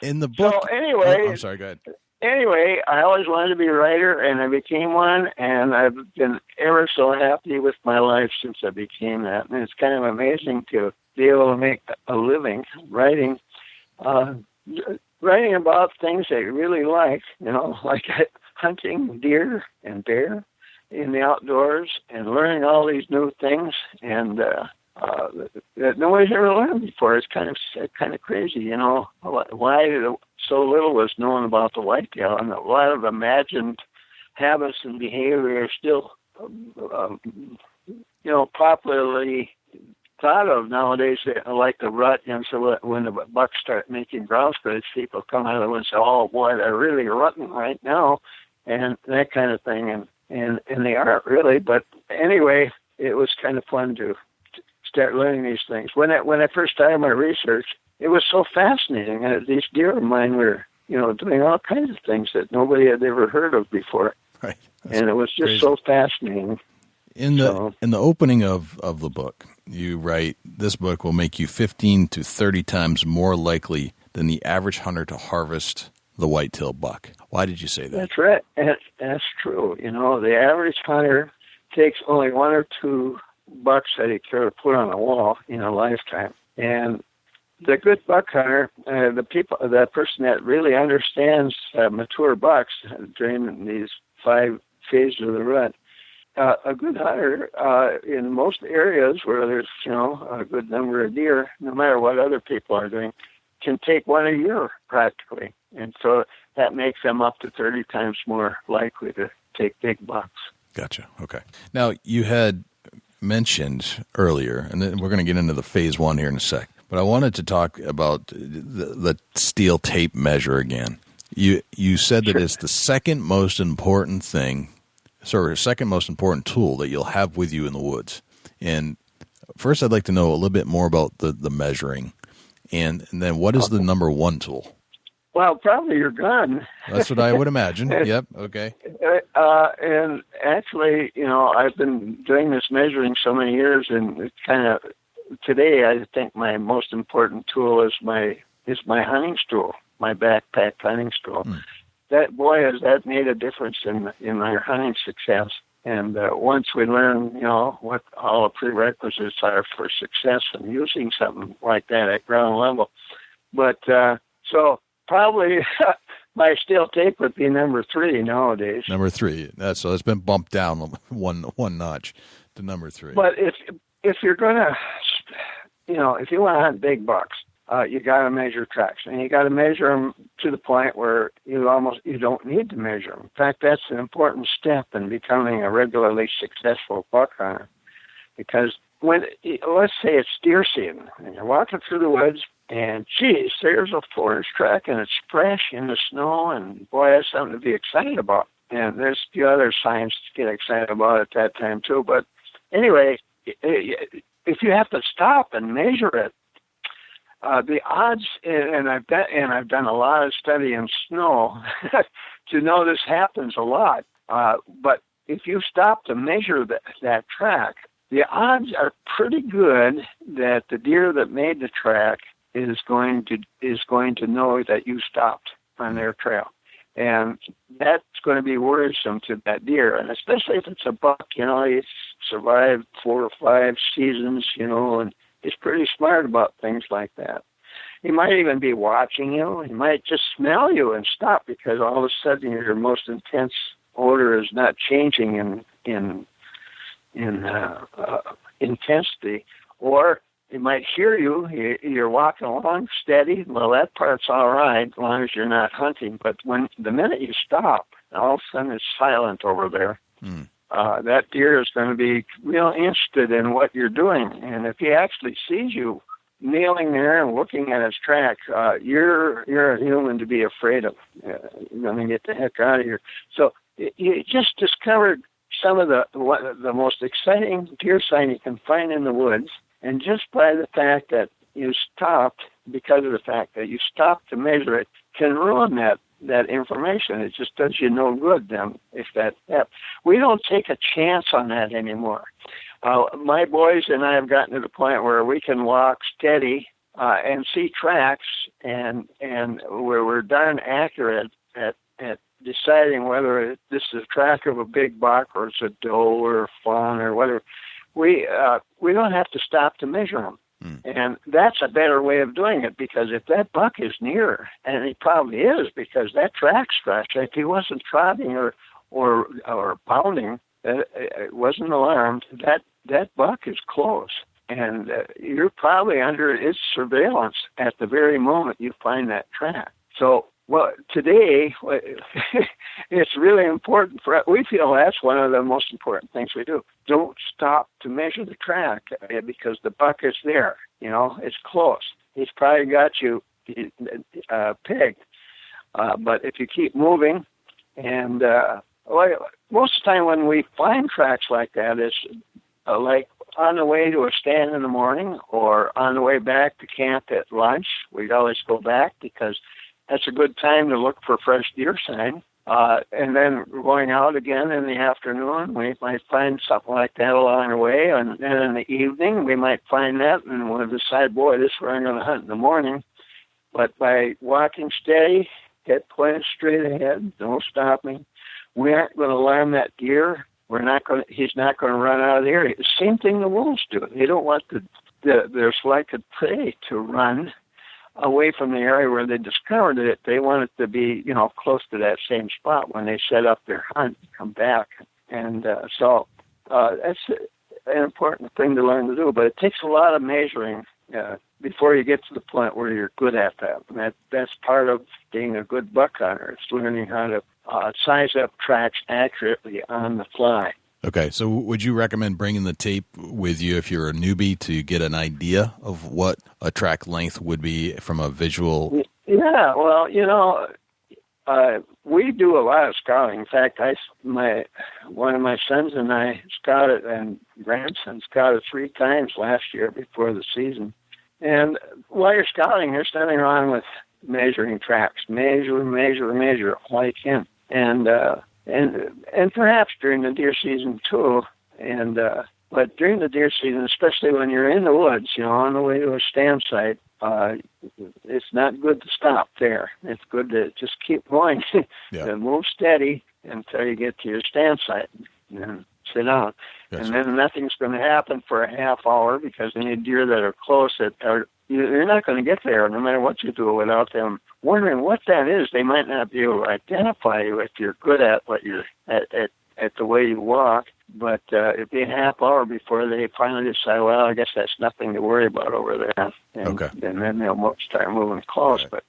in the book. So anyway, I'm sorry. Go ahead. Anyway, I always wanted to be a writer, and I became one, and I've been ever so happy with my life since I became that. And it's kind of amazing to be able to make a living writing about things that you really like, like hunting deer and bear in the outdoors and learning all these new things and that nobody's ever learned before. It's kind of crazy, why so little was known about the whitetail, and a lot of imagined habits and behavior are still, popularly thought of nowadays, like the rut. And so when the bucks start making ground spreads, people come out of the woods and say, "Oh boy, they're really rutting right now," and that kind of thing. And they aren't really. But anyway, it was kind of fun to start learning these things. When I first started my research, it was so fascinating. These deer of mine were, doing all kinds of things that nobody had ever heard of before. Right. And it was just crazy. So fascinating. In the opening of the book, you write, this book will make you 15 to 30 times more likely than the average hunter to harvest the whitetail buck. Why did you say that? That's right. That's true. The average hunter takes only 1 or 2 bucks that he care to put on a wall in a lifetime. And the good buck hunter, the person that really understands mature bucks during these 5 phases of the rut, a good hunter in most areas where there's a good number of deer, no matter what other people are doing, can take 1 a year practically, and so that makes them up to 30 times more likely to take big bucks. Gotcha. Okay. Now you had mentioned earlier, and then we're going to get into the phase 1 here in a sec, but I wanted to talk about the steel tape measure again. You said that it's the second most important tool that you'll have with you in the woods. And first, I'd like to know a little bit more about the measuring, and then what is the number 1 tool? Well, probably your gun. That's what I would imagine. Yep. Okay. And actually, I've been doing this measuring so many years, and it's kind of today I think my most important tool is my hunting stool, my backpack hunting stool. That has that made a difference in my hunting success. And once we learn, what all the prerequisites are for success in using something like that at ground level, but so probably my steel tape would be number 3 nowadays. Number 3. So it's been bumped down one notch to number 3. But if you're gonna, if you want to hunt big bucks, you got to measure tracks, and you got to measure them to the point where you don't need to measure them. In fact, that's an important step in becoming a regularly successful buck hunter, because let's say it's deer season, and you're walking through the woods, and geez, there's a 4-inch track, and it's fresh in the snow, and boy, that's something to be excited about. And there's a few other signs to get excited about at that time too. But anyway, if you have to stop and measure it, the odds, and I've done a lot of study in snow to know this happens a lot. But if you stop to measure that track, the odds are pretty good that the deer that made the track is going to know that you stopped on their trail. And that's going to be worrisome to that deer. And especially if it's a buck, he's survived 4 or 5 seasons, and he's pretty smart about things like that. He might even be watching you. He might just smell you and stop because all of a sudden your most intense odor is not changing in intensity. Or he might hear you. You're walking along steady. Well, that part's all right as long as you're not hunting. But the minute you stop, all of a sudden it's silent over there. That deer is going to be real interested in what you're doing. And if he actually sees you kneeling there and looking at his track, you're a human to be afraid of. You're going to get the heck out of here. So you just discovered some of the most exciting deer sign you can find in the woods. And just by the fact that you stopped, because of the fact that you stopped to measure it, can ruin that information. It just does you no good then. We don't take a chance on that anymore. My boys and I have gotten to the point where we can walk steady and see tracks, and where we're darn accurate at deciding whether this is a track of a big buck or it's a doe or a fawn or whatever. We don't have to stop to measure them. And that's a better way of doing it, because if that buck is near, and he probably is because that track's fresh, if he wasn't trotting or pounding, wasn't alarmed, that buck is close. And you're probably under its surveillance at the very moment you find that track. So, today, it's really important we feel that's one of the most important things we do. Don't stop to measure the track because the buck is there. It's close. He's probably got you pegged. But if you keep moving, and most of the time when we find tracks like that, it's like on the way to a stand in the morning or on the way back to camp at lunch. We'd always go back because that's a good time to look for fresh deer sign. And then going out again in the afternoon, we might find something like that along the way. And then in the evening, we might find that and we'll decide, boy, this is where I'm going to hunt in the morning. But by walking steady, head pointed straight ahead, no stopping, we aren't going to alarm that deer. He's not going to run out of the area. The same thing the wolves do. They don't want their selected prey to run away from the area where they discovered it. They want it to be, close to that same spot when they set up their hunt and come back. And so that's an important thing to learn to do. But it takes a lot of measuring before you get to the point where you're good at that. And that's part of being a good buck hunter. It's learning how to size up tracks accurately on the fly. Okay, so would you recommend bringing the tape with you if you're a newbie to get an idea of what a track length would be from a visual? Yeah, well, we do a lot of scouting. In fact, one of my sons and I scouted, and grandson scouted 3 times last year before the season. And while you're scouting, there's nothing wrong with measuring tracks. Measure all you can. And perhaps during the deer season too. But during the deer season, especially when you're in the woods, on the way to a stand site, it's not good to stop there. It's good to just keep going and move steady until you get to your stand site and then sit down. Yes. And then nothing's going to happen for a half hour because any deer that are close you're not going to get there no matter what you do without them wondering what that is. They might not be able to identify you if you're good at what you're at the way you walk, but it'd be a half hour before they finally decide, well, I guess that's nothing to worry about over there. And then they'll start moving close. Right. But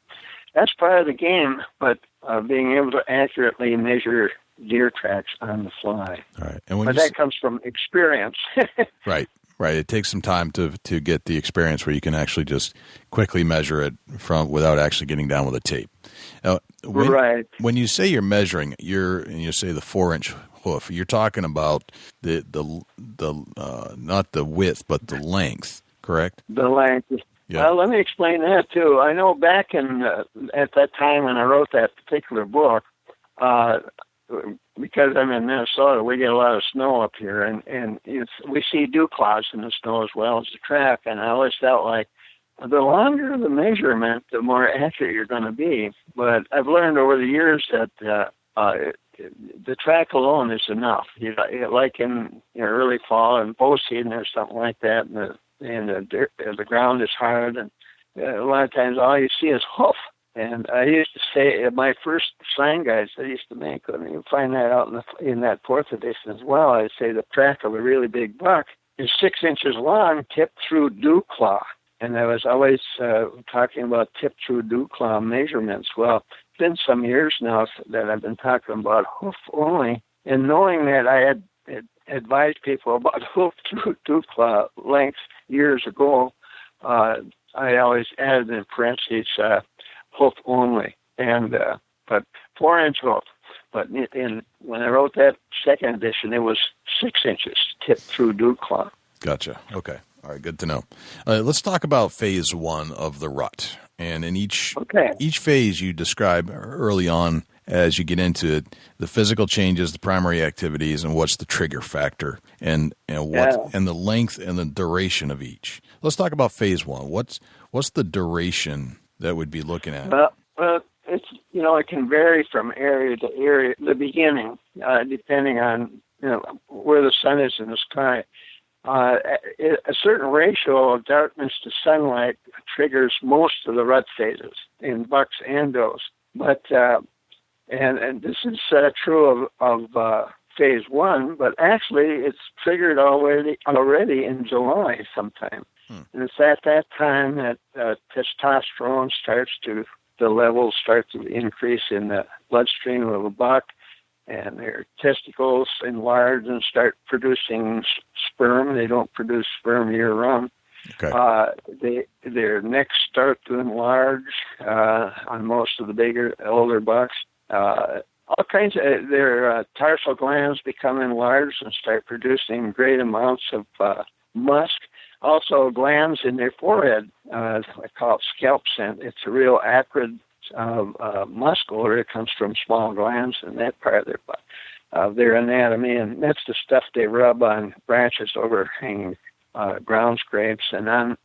that's part of the game, but being able to accurately measure deer tracks on the fly. All right. And but that comes from experience. Right. Right. It takes some time to get the experience where you can actually just quickly measure it without actually getting down with a tape. Now, when you say you're measuring, and you say the 4-inch hoof, you're talking about the not the width but the length, correct? The length. Yeah. Well, let me explain that too. I know back in at that time when I wrote that particular book, because I'm in Minnesota, we get a lot of snow up here, and we see dew clouds in the snow as well as the track. And I always felt like the longer the measurement, the more accurate you're going to be. But I've learned over the years that the track alone is enough. Like in early fall and bow season or something like that, and the ground is hard, and a lot of times all you see is hoof. And I used to say, my first sign guides I used to make, and you find that out in that 4th edition as well, I'd say the track of a really big buck is 6 inches long, tipped through dew claw. And I was always talking about tipped through dew claw measurements. Well, it's been some years now that I've been talking about hoof only, and knowing that I had advised people about hoof through dew claw length years ago, I always added in parentheses hoof only, and but 4-inch hoof. But when I wrote that 2nd edition, it was 6 inches tipped through dew claw. Gotcha. Okay. All right. Good to know. Let's talk about phase 1 of the rut. And in each phase, you describe early on, as you get into it, the physical changes, the primary activities, and what's the trigger factor, and the length and the duration of each. Let's talk about phase 1. What's the duration that we'd be looking at? Well, it's it can vary from area to area. The beginning, depending on where the sun is in the sky. A certain ratio of darkness to sunlight triggers most of the rut phases in bucks and does. But and this is true of phase 1, but actually it's triggered already in July sometime. And it's at that time that testosterone the levels start to increase in the bloodstream of a buck, and their testicles enlarge and start producing sperm. They don't produce sperm year-round. Okay. Their necks start to enlarge on most of the older bucks. All kinds of their tarsal glands become enlarged and start producing great amounts of musk. Also, glands in their forehead, I call it scalp scent. It's a real acrid musk odor. It comes from small glands in that part of their anatomy, and that's the stuff they rub on branches overhanging ground scrapes and on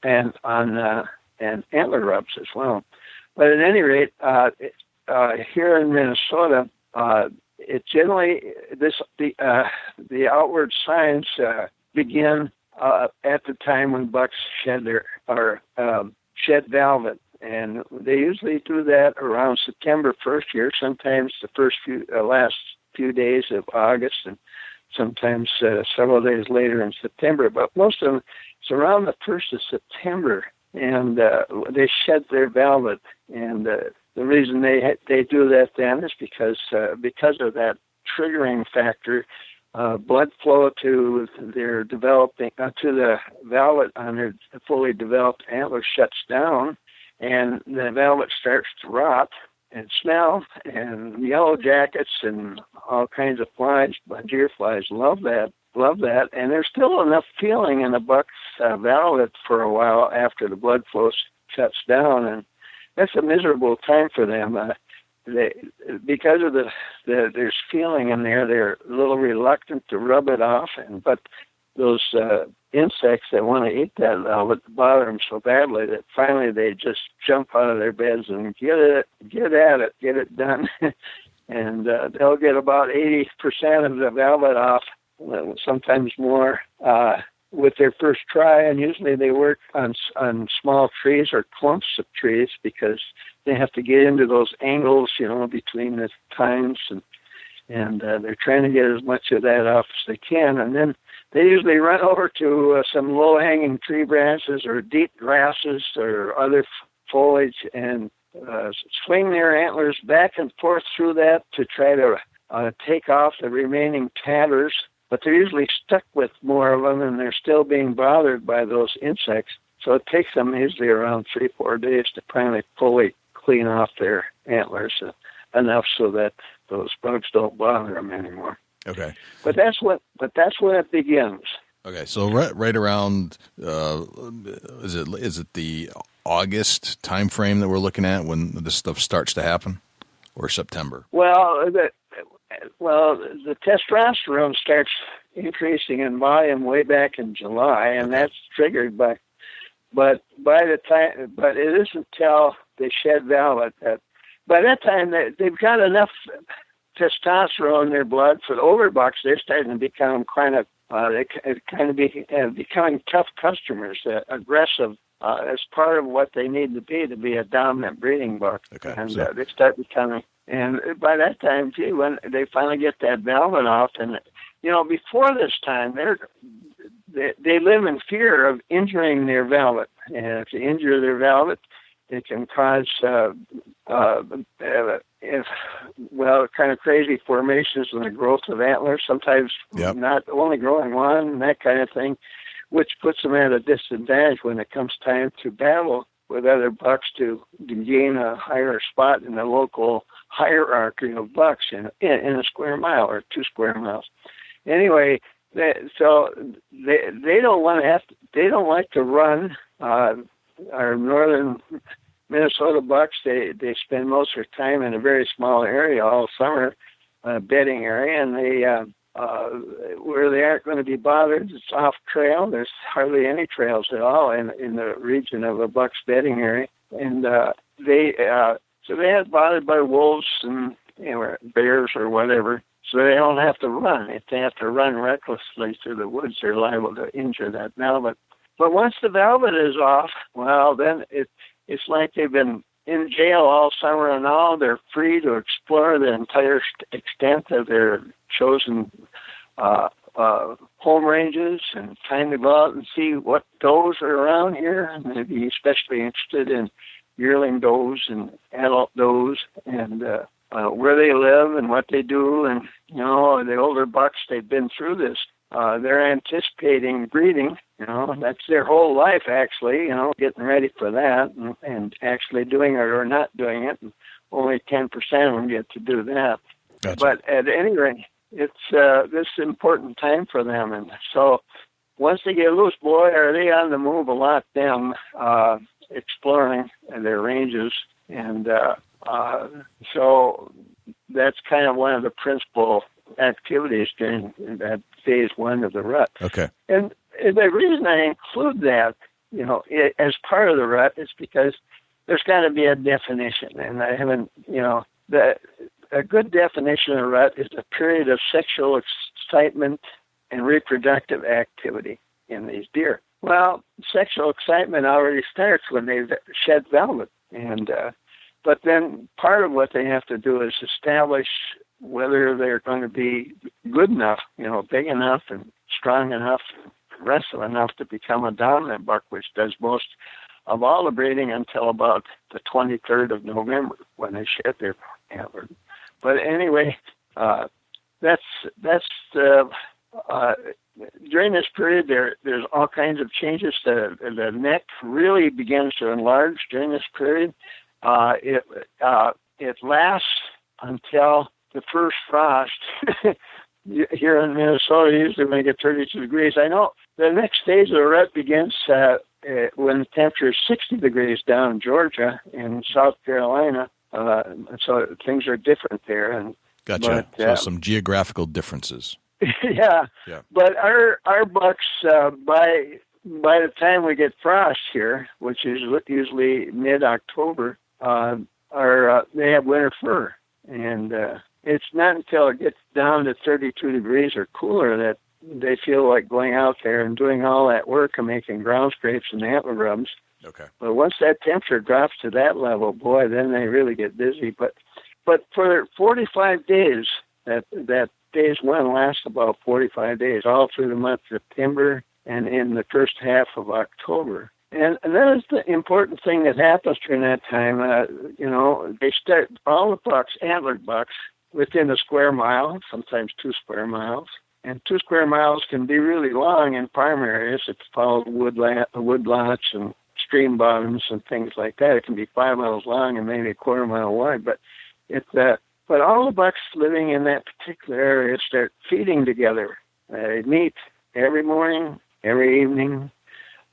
antler rubs as well. But at any rate, here in Minnesota, it generally the outward signs begin at the time when bucks shed shed velvet, and they usually do that around September 1st here. Sometimes the last few days of August, and sometimes several days later in September. But most of them, it's around the 1st of September, and they shed their velvet. And the reason they do that then is because of that triggering factor. Blood flow to their developing to the velvet on their fully developed antler shuts down, and the velvet starts to rot and smell. And yellow jackets and all kinds of flies, deer flies, love that. And there's still enough feeling in the buck's velvet for a while after the blood flow shuts down, and that's a miserable time for them. Because of there's feeling in there, they're a little reluctant to rub it off, but those insects that want to eat that velvet bother them so badly that finally they just jump out of their beds and get it done, and they'll get about 80% of the velvet off, sometimes more, with their first try. And usually they work on small trees or clumps of trees because they have to get into those angles, between the tines, and they're trying to get as much of that off as they can. And then they usually run over to some low-hanging tree branches or deep grasses or other foliage and swing their antlers back and forth through that to try to take off the remaining tatters but they're usually stuck with more of them, and they're still being bothered by those insects. So it takes them usually around 3-4 days to finally fully clean off their antlers enough so that those bugs don't bother them anymore. Okay. But that's when it begins. Okay, so right around is it the August time frame that we're looking at when this stuff starts to happen, or September? Well, the testosterone starts increasing in volume way back in July, and that's triggered by. But it isn't till they shed velvet that by that time they've got enough testosterone in their blood for the older bucks. They're starting to become becoming tough customers, aggressive. As part of what they need to be a dominant breeding buck. Okay, and they start becoming. And by that time, gee, when they finally get that velvet off, and before this time, they live in fear of injuring their velvet. And if they injure their velvet, it can cause kind of crazy formations in the growth of antlers. Sometimes not only growing one, that kind of thing, which puts them at a disadvantage when it comes time to battle with other bucks to gain a higher spot in the local hierarchy of bucks in a square mile or 2 square miles. Anyway, so they don't want to have to. They don't like to run. Our northern Minnesota bucks, they spend most of their time in a very small area all summer, bedding area, and they where they aren't going to be bothered. It's off trail. There's hardly any trails at all in the region of a buck's bedding area, and they get bothered by wolves and bears or whatever. So they don't have to run. If they have to run recklessly through the woods, they're liable to injure that velvet. But once the velvet is off, well, then it's like they've been in jail all summer and all. They're free to explore the entire extent of their chosen home ranges, and time to go out and see what does are around here. And they'd be especially interested in yearling does and adult does, and where they live and what they do. And the older bucks, they've been through this. They're anticipating breeding. That's their whole life, actually, getting ready for that and actually doing it or not doing it. And only 10% of them get to do that. Gotcha. But at any rate, it's this important time for them. And so once they get loose, boy, are they on the move a lot, them exploring their ranges. And so that's kind of one of the principal activities during that phase 1 of the rut. Okay. And the reason I include that, as part of the rut is because there's got to be a definition. And I haven't, a good definition of rut is a period of sexual excitement and reproductive activity in these deer. Well, sexual excitement already starts when they shed velvet. And but then part of what they have to do is establish whether they're going to be good enough, big enough and strong enough, aggressive enough to become a dominant buck, which does most of all the breeding until about the 23rd of November when they shed their antler. But anyway, during this period, there's all kinds of changes. The neck really begins to enlarge during this period. It lasts until the first frost. Here in Minnesota, usually when you get 32 degrees. I know the next stage of the rut begins when the temperature is 60 degrees down in Georgia and South Carolina. So things are different there. And gotcha. So some geographical differences. Yeah. But our bucks, by the time we get frost here, which is usually mid-October, they have winter fur. And it's not until it gets down to 32 degrees or cooler that they feel like going out there and doing all that work and making ground scrapes and antler rubs. Okay. But once that temperature drops to that level, boy, then they really get busy. But for 45 days, that phase 1 lasts about 45 days, all through the month of September and in the first half of October. And that is the important thing that happens during that time. They start all the bucks, antlered bucks, within a square mile, sometimes 2 square miles. And 2 square miles can be really long in farm areas. It's followed woodlots and stream bottoms and things like that. It can be 5 miles long and maybe a quarter mile wide. But but all the bucks living in that particular area start feeding together. They meet every morning, every evening,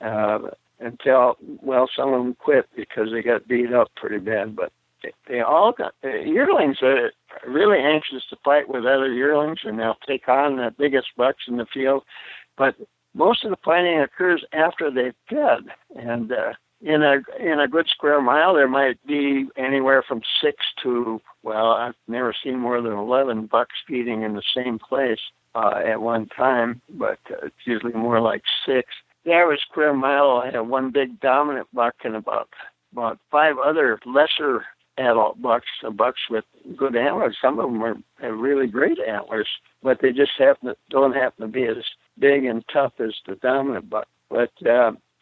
until, well, some of them quit because they got beat up pretty bad. But they all got, yearlings are really anxious to fight with other yearlings, and they'll take on the biggest bucks in the field. But most of the fighting occurs after they've fed. And in a good square mile, there might be anywhere from 6 to, well, I've never seen more than 11 bucks feeding in the same place at one time, but it's usually more like 6. The average square mile will have one big dominant buck and about 5 other lesser adult bucks, bucks with good antlers. Some of them have really great antlers, but they just don't happen to be as big and tough as the dominant buck. But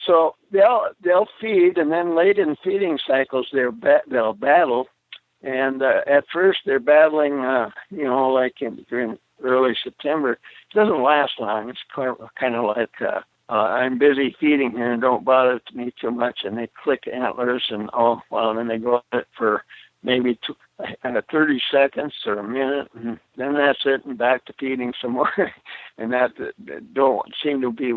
so they'll feed, and then late in feeding cycles they'll battle. And at first they're battling, like during early September. It doesn't last long. It's kind of like I'm busy feeding here and don't bother me too much. And they click antlers and then they go at it for maybe 30 seconds or a minute, and then that's it, and back to feeding some more. And that don't seem to be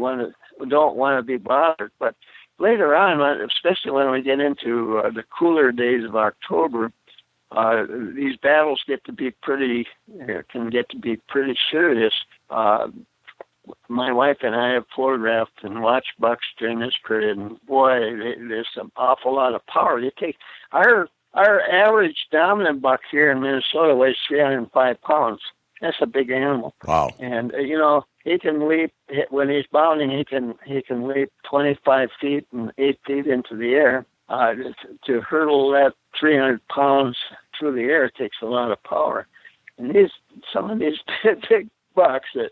don't want to be bothered. But later on, especially when we get into the cooler days of October, these battles can get to be pretty serious. My wife and I have photographed and watched bucks during this period, and boy, there's an awful lot of power. You take our average dominant buck here in Minnesota weighs 305 pounds. That's a big animal. Wow! And he can leap when he's bounding. He can leap 25 feet and 8 feet into the air. To hurdle that 300 pounds through the air takes a lot of power. And some of these big bucks that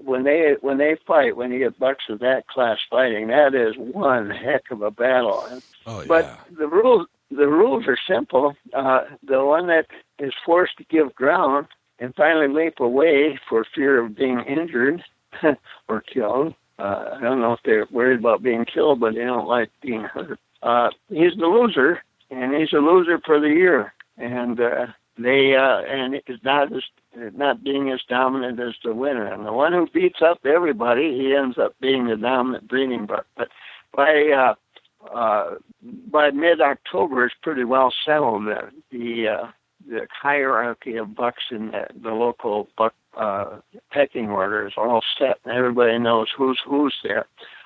when they fight, when you get bucks of that class fighting, that is one heck of a battle. Oh, yeah. But the rules are simple. The one that is forced to give ground and finally leap away for fear of being injured or killed. I don't know if they're worried about being killed, but they don't like being hurt. He's the loser, and he's a loser for the year. And it's not being as dominant as the winner. And the one who beats up everybody, he ends up being the dominant breeding buck. But by mid-October, it's pretty well settled that the hierarchy of bucks in the local buck pecking order is all set, and everybody knows who's there.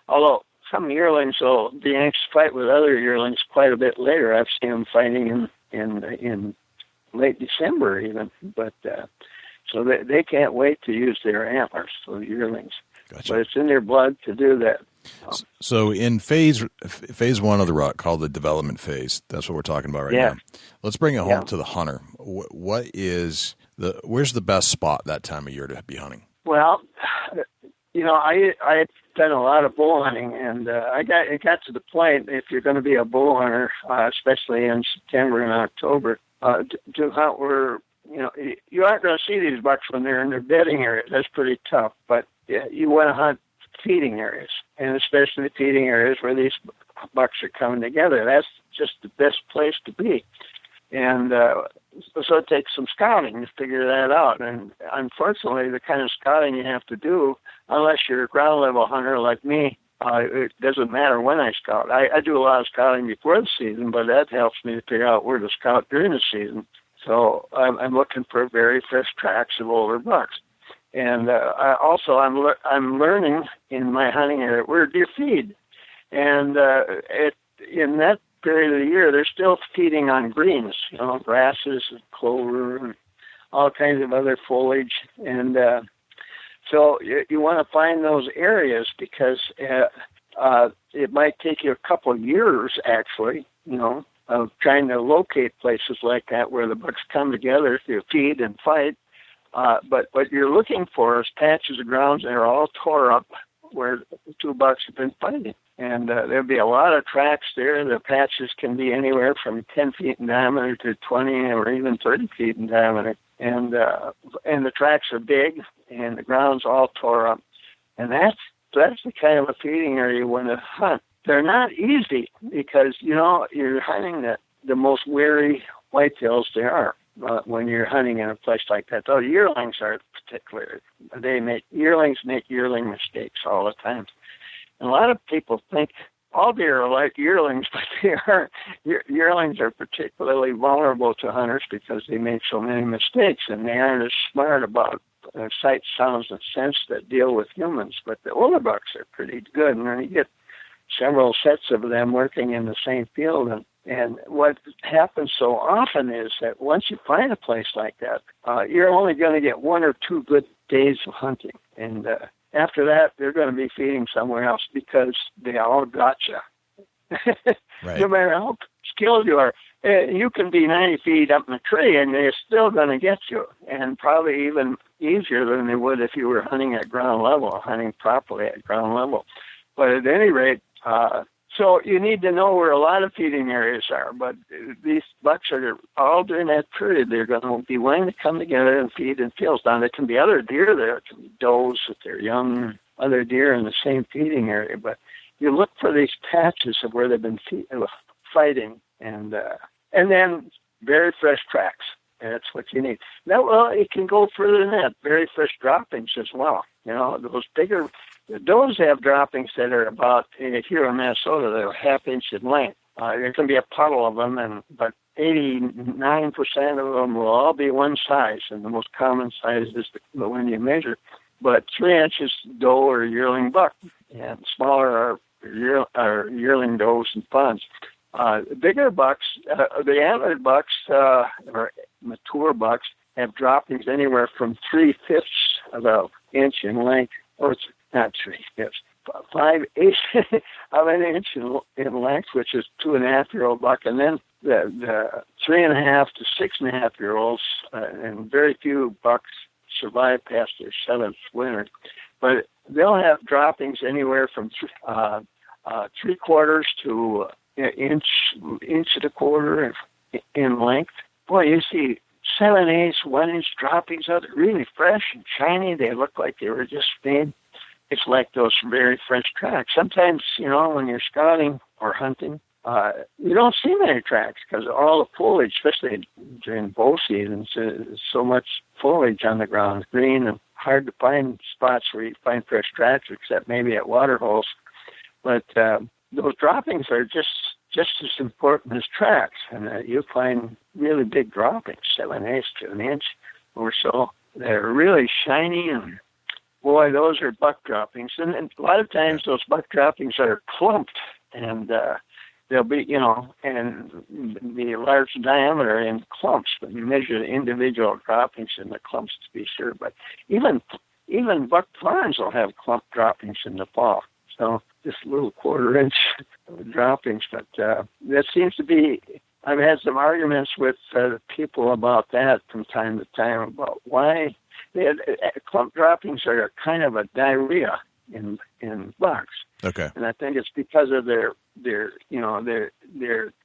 Although some yearlings will be anxious to fight with other yearlings quite a bit later. I've seen them fighting in late December even, but so they can't wait to use their antlers, so the yearlings. Gotcha. But it's in their blood to do that. So in phase one of the rut, called the development phase, that's what we're talking about right now. Let's bring it home to the hunter. Where's the best spot that time of year to be hunting? Well, I done a lot of bull hunting, and it got to the point, if you're going to be a bull hunter, especially in September and October, to hunt where you aren't going to see these bucks when they're in their bedding area. That's pretty tough. But you want to hunt feeding areas, and especially feeding areas where these bucks are coming together. That's just the best place to be. And so it takes some scouting to figure that out. And unfortunately, the kind of scouting you have to do, unless you're a ground level hunter like me, it doesn't matter when I scout. I do a lot of scouting before the season, but that helps me to figure out where to scout during the season. So I'm looking for very fresh tracks of older bucks. And I'm learning in my hunting area where deer feed. And in that period of the year, they're still feeding on greens, grasses and clover and all kinds of other foliage. And so you want to find those areas because it might take you a couple of years, actually, of trying to locate places like that where the bucks come together to feed and fight. But what you're looking for is patches of grounds that are all tore up where the two bucks have been fighting. And there'll be a lot of tracks there. The patches can be anywhere from 10 feet in diameter to 20 or even 30 feet in diameter. and the tracks are big, and the ground's all tore up. And that's the kind of a feeding area you want to hunt. They're not easy because, you're hunting the most wary whitetails there are when you're hunting in a place like that. Though yearlings are particular. Yearlings make yearling mistakes all the time. And a lot of people think all deer are like yearlings, but they aren't. Yearlings are particularly vulnerable to hunters because they make so many mistakes, and they aren't as smart about sights, sounds, and scents that deal with humans. But the older bucks are pretty good, and then you get several sets of them working in the same field. And what happens so often is that once you find a place like that, you're only going to get 1 or 2 good days of hunting. And after that, they're going to be feeding somewhere else because they all got you. Right. No matter how skilled you are, you can be 90 feet up in a tree and they're still going to get you, and probably even easier than they would if you were hunting at ground level, hunting properly at ground level. But at any rate, so you need to know where a lot of feeding areas are. But these bucks are all during that period, they're going to be willing to come together and feed in fields. Now, there can be other deer there. It can be does if they're young, other deer in the same feeding area. But you look for these patches of where they've been fighting, and then very fresh tracks. That's what you need. Now, well, it can go further than that. Very fresh droppings as well. Those bigger. Those have droppings that are about, here in Minnesota, they're a half-inch in length. There can be a puddle of them, but 89% of them will all be one size, and the most common size is the one you measure. But 3 inches doe or yearling buck, and smaller are yearling does and fawns. The bigger bucks, the antlered bucks, or mature bucks, have droppings anywhere from 3/5 of an inch in length, or it's not 3/5, 5/8 of an inch in length, which is 2.5-year-old buck, and then the 3.5 to 6.5-year-olds, and very few bucks survive past their 7th winter, but they'll have droppings anywhere from 3/4 to inch and a quarter in length. Boy, you see 7/8, 1-inch droppings out, really fresh and shiny. They look like they were just made. It's like those very fresh tracks. Sometimes, when you're scouting or hunting, you don't see many tracks because all the foliage, especially during bow season, there's so much foliage on the ground, green, and hard to find spots where you find fresh tracks, except maybe at water holes. But those droppings are just as important as tracks, and you find really big droppings, 7/8 to an inch or so. They're really shiny, and boy, those are buck droppings. And a lot of times those buck droppings are clumped, and they'll be, and be large diameter in clumps. But you measure the individual droppings in the clumps to be sure. But even buck fawns will have clump droppings in the fall. So just little 1/4-inch droppings. But that seems to be, I've had some arguments with people about that from time to time about why clump droppings are kind of a diarrhea in bucks. Okay. And I think it's because of their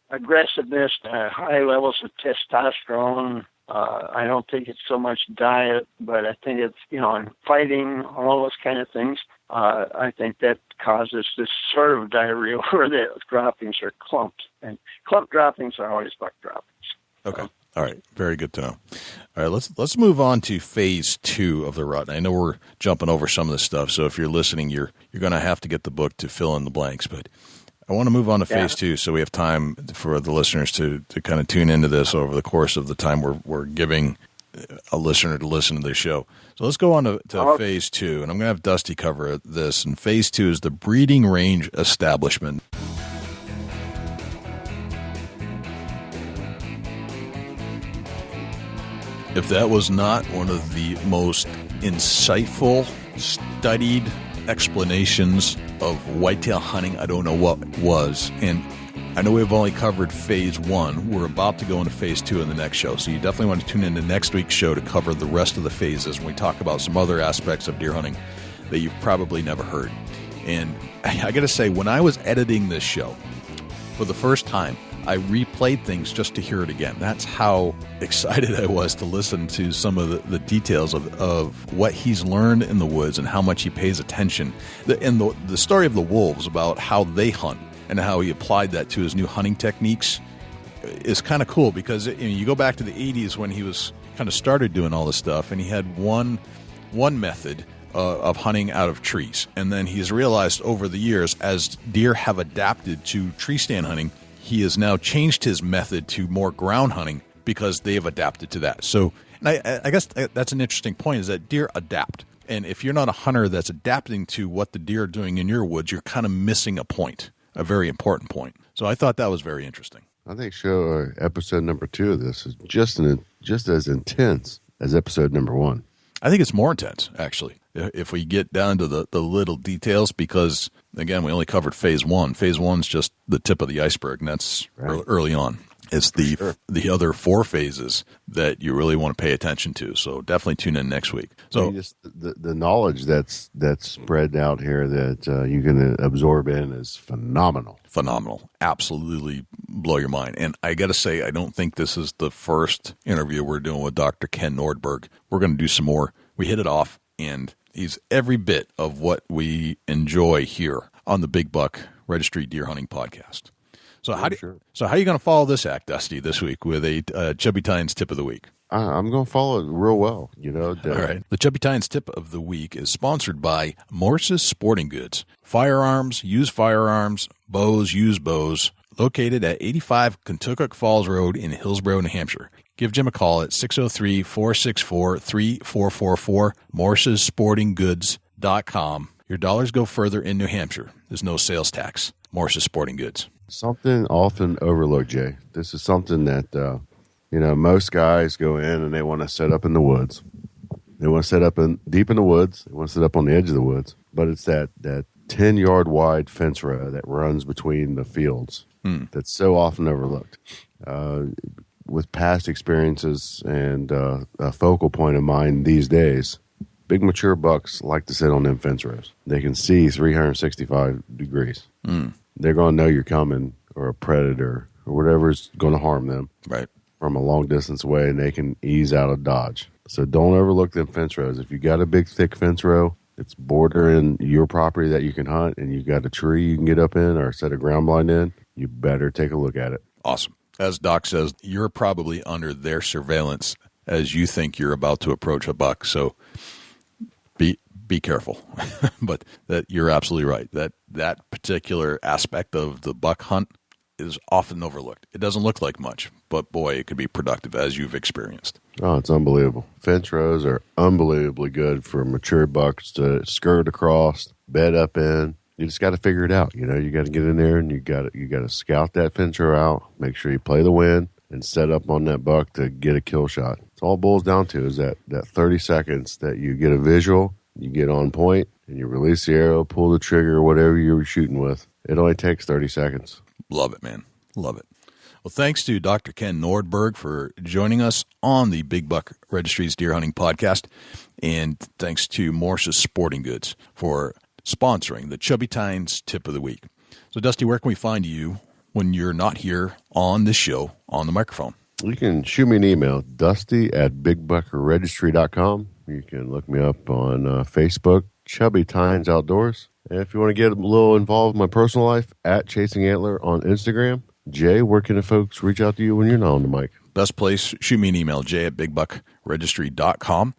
aggressiveness, high levels of testosterone. I don't think it's so much diet, but I think it's, in fighting, all those kind of things. I think that causes this sort of diarrhea where the droppings are clumped. And clump droppings are always buck droppings. Okay. All right. Very good to know. All right. Let's move on to phase 2 of the rut. I know we're jumping over some of this stuff, so if you're listening, you're going to have to get the book to fill in the blanks. But I want to move on to phase 2, so we have time for the listeners to kind of tune into this over the course of the time we're giving a listener to listen to this show. So let's go on to phase 2, and I'm going to have Dusty cover this. And phase 2 is the breeding range establishment. If that was not one of the most insightful, studied explanations of whitetail hunting, I don't know what was. And I know we've only covered phase 1. We're about to go into phase 2 in the next show. So you definitely want to tune into next week's show to cover the rest of the phases when we talk about some other aspects of deer hunting that you've probably never heard. And I got to say, when I was editing this show for the first time, I replayed things just to hear it again. That's how excited I was to listen to some of the details of what he's learned in the woods and how much he pays attention. And the story of the wolves, about how they hunt and how he applied that to his new hunting techniques, is kind of cool, because you go back to the 80s when he was kind of started doing all this stuff, and he had one method of hunting out of trees. And then he's realized over the years, as deer have adapted to tree stand hunting, he has now changed his method to more ground hunting because they have adapted to that. So I guess that's an interesting point, is that deer adapt. And if you're not a hunter that's adapting to what the deer are doing in your woods, you're kind of missing a point, a very important point. So I thought that was very interesting. I think episode number 2 of this is just as intense as episode number 1. I think it's more intense, actually, if we get down to the little details, because, again, we only covered phase 1. Phase 1's just the tip of the iceberg, and that's right. Early on. It's the other 4 phases that you really want to pay attention to. So definitely tune in next week. So just the knowledge that's spread out here that you can absorb in is phenomenal. Phenomenal. Absolutely blow your mind. And I got to say, I don't think this is the first interview we're doing with Dr. Ken Nordberg. We're going to do some more. We hit it off, and he's every bit of what we enjoy here on the Big Buck Registry Deer Hunting Podcast. So how are you going to follow this act, Dusty, this week with a Chubby Tines tip of the week? I'm going to follow it real well. All right. The Chubby Tines tip of the week is sponsored by Morse's Sporting Goods. Firearms, used firearms, bows, used bows, located at 85 Kentucky Falls Road in Hillsborough, New Hampshire. Give Jim a call at 603-464-3444, morsessportinggoods.com. Your dollars go further in New Hampshire. There's no sales tax. Morse's Sporting Goods. Something often overlooked, Jay. This is something that, most guys go in and they want to set up in the woods. They want to set up deep in the woods. They want to set up on the edge of the woods. But it's that 10-yard wide fence row that runs between the fields that's so often overlooked. With past experiences and a focal point of mine these days, big mature bucks like to sit on them fence rows. They can see 365 degrees. They're going to know you're coming, or a predator, or whatever's going to harm them from a long distance away, and they can ease out of dodge. So don't overlook them fence rows. If you got a big, thick fence row, it's bordering your property that you can hunt, and you got a tree you can get up in or a set of ground blind in, you better take a look at it. Awesome. As Doc says, you're probably under their surveillance as you think you're about to approach a buck. So be careful. But that you're absolutely right. That particular aspect of the buck hunt is often overlooked. It doesn't look like much, but boy, it could be productive, as you've experienced. Oh, it's unbelievable. Fence rows are unbelievably good for mature bucks to skirt across, bed up in. You just got to figure it out. You got to get in there, and you got to scout that fence row out, make sure you play the wind, and set up on that buck to get a kill shot. It's all it boils down to is that 30 seconds that you get a visual, you get on point, and you release the arrow, pull the trigger, whatever you're shooting with. It only takes 30 seconds. Love it, man. Love it. Well, thanks to Dr. Ken Nordberg for joining us on the Big Buck Registry's Deer Hunting Podcast. And thanks to Morse's Sporting Goods for sponsoring the Chubby Tines Tip of the Week. So, Dusty, where can we find you when you're not here on this show on the microphone? You can shoot me an email, dusty@bigbuckregistry.com. You can look me up on Facebook, Chubby Tines Outdoors. And if you want to get a little involved in my personal life, @ChasingAntler on Instagram. Jay, where can the folks reach out to you when you're not on the mic? Best place, shoot me an email, jay@bigbuckregistry.com.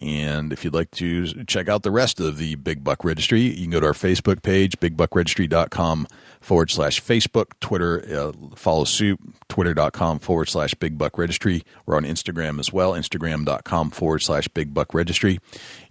And if you'd like to check out the rest of the Big Buck Registry, you can go to our Facebook page, bigbuckregistry.com/Facebook. Twitter, follow suit, twitter.com/BigBuckRegistry. We're on Instagram as well, instagram.com/BigBuckRegistry.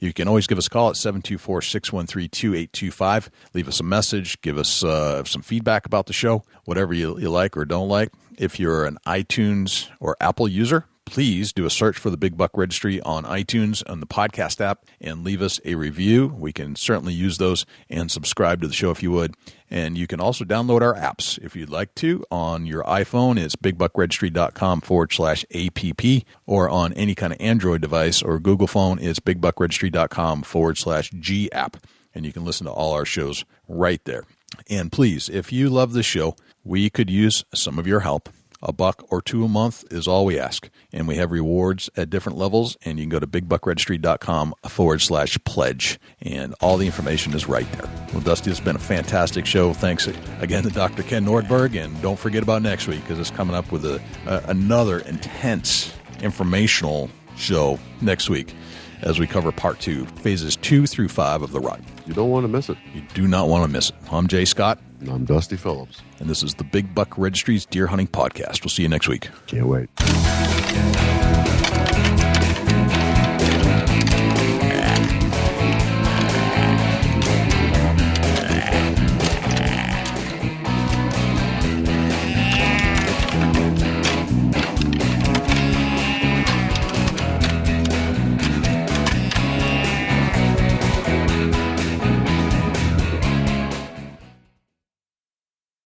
You can always give us a call at 724-613-2825. Leave us a message. Give us some feedback about the show, whatever you like or don't like. If you're an iTunes or Apple user, please do a search for the Big Buck Registry on iTunes on the podcast app and leave us a review. We can certainly use those, and subscribe to the show if you would. And you can also download our apps if you'd like to. On your iPhone, it's bigbuckregistry.com/app, or on any kind of Android device or Google phone, it's bigbuckregistry.com/G app. And you can listen to all our shows right there. And please, if you love this show, we could use some of your help. $1 or $2 a month is all we ask. And we have rewards at different levels. And you can go to bigbuckregistry.com/pledge. And all the information is right there. Well, Dusty, it's been a fantastic show. Thanks again to Dr. Ken Nordberg. And don't forget about next week, because it's coming up with another intense informational show next week as we cover part 2, phases 2 through 5 of the ride. You don't want to miss it. You do not want to miss it. I'm Jay Scott. And I'm Dusty Phillips. And this is the Big Buck Registry's Deer Hunting Podcast. We'll see you next week. Can't wait.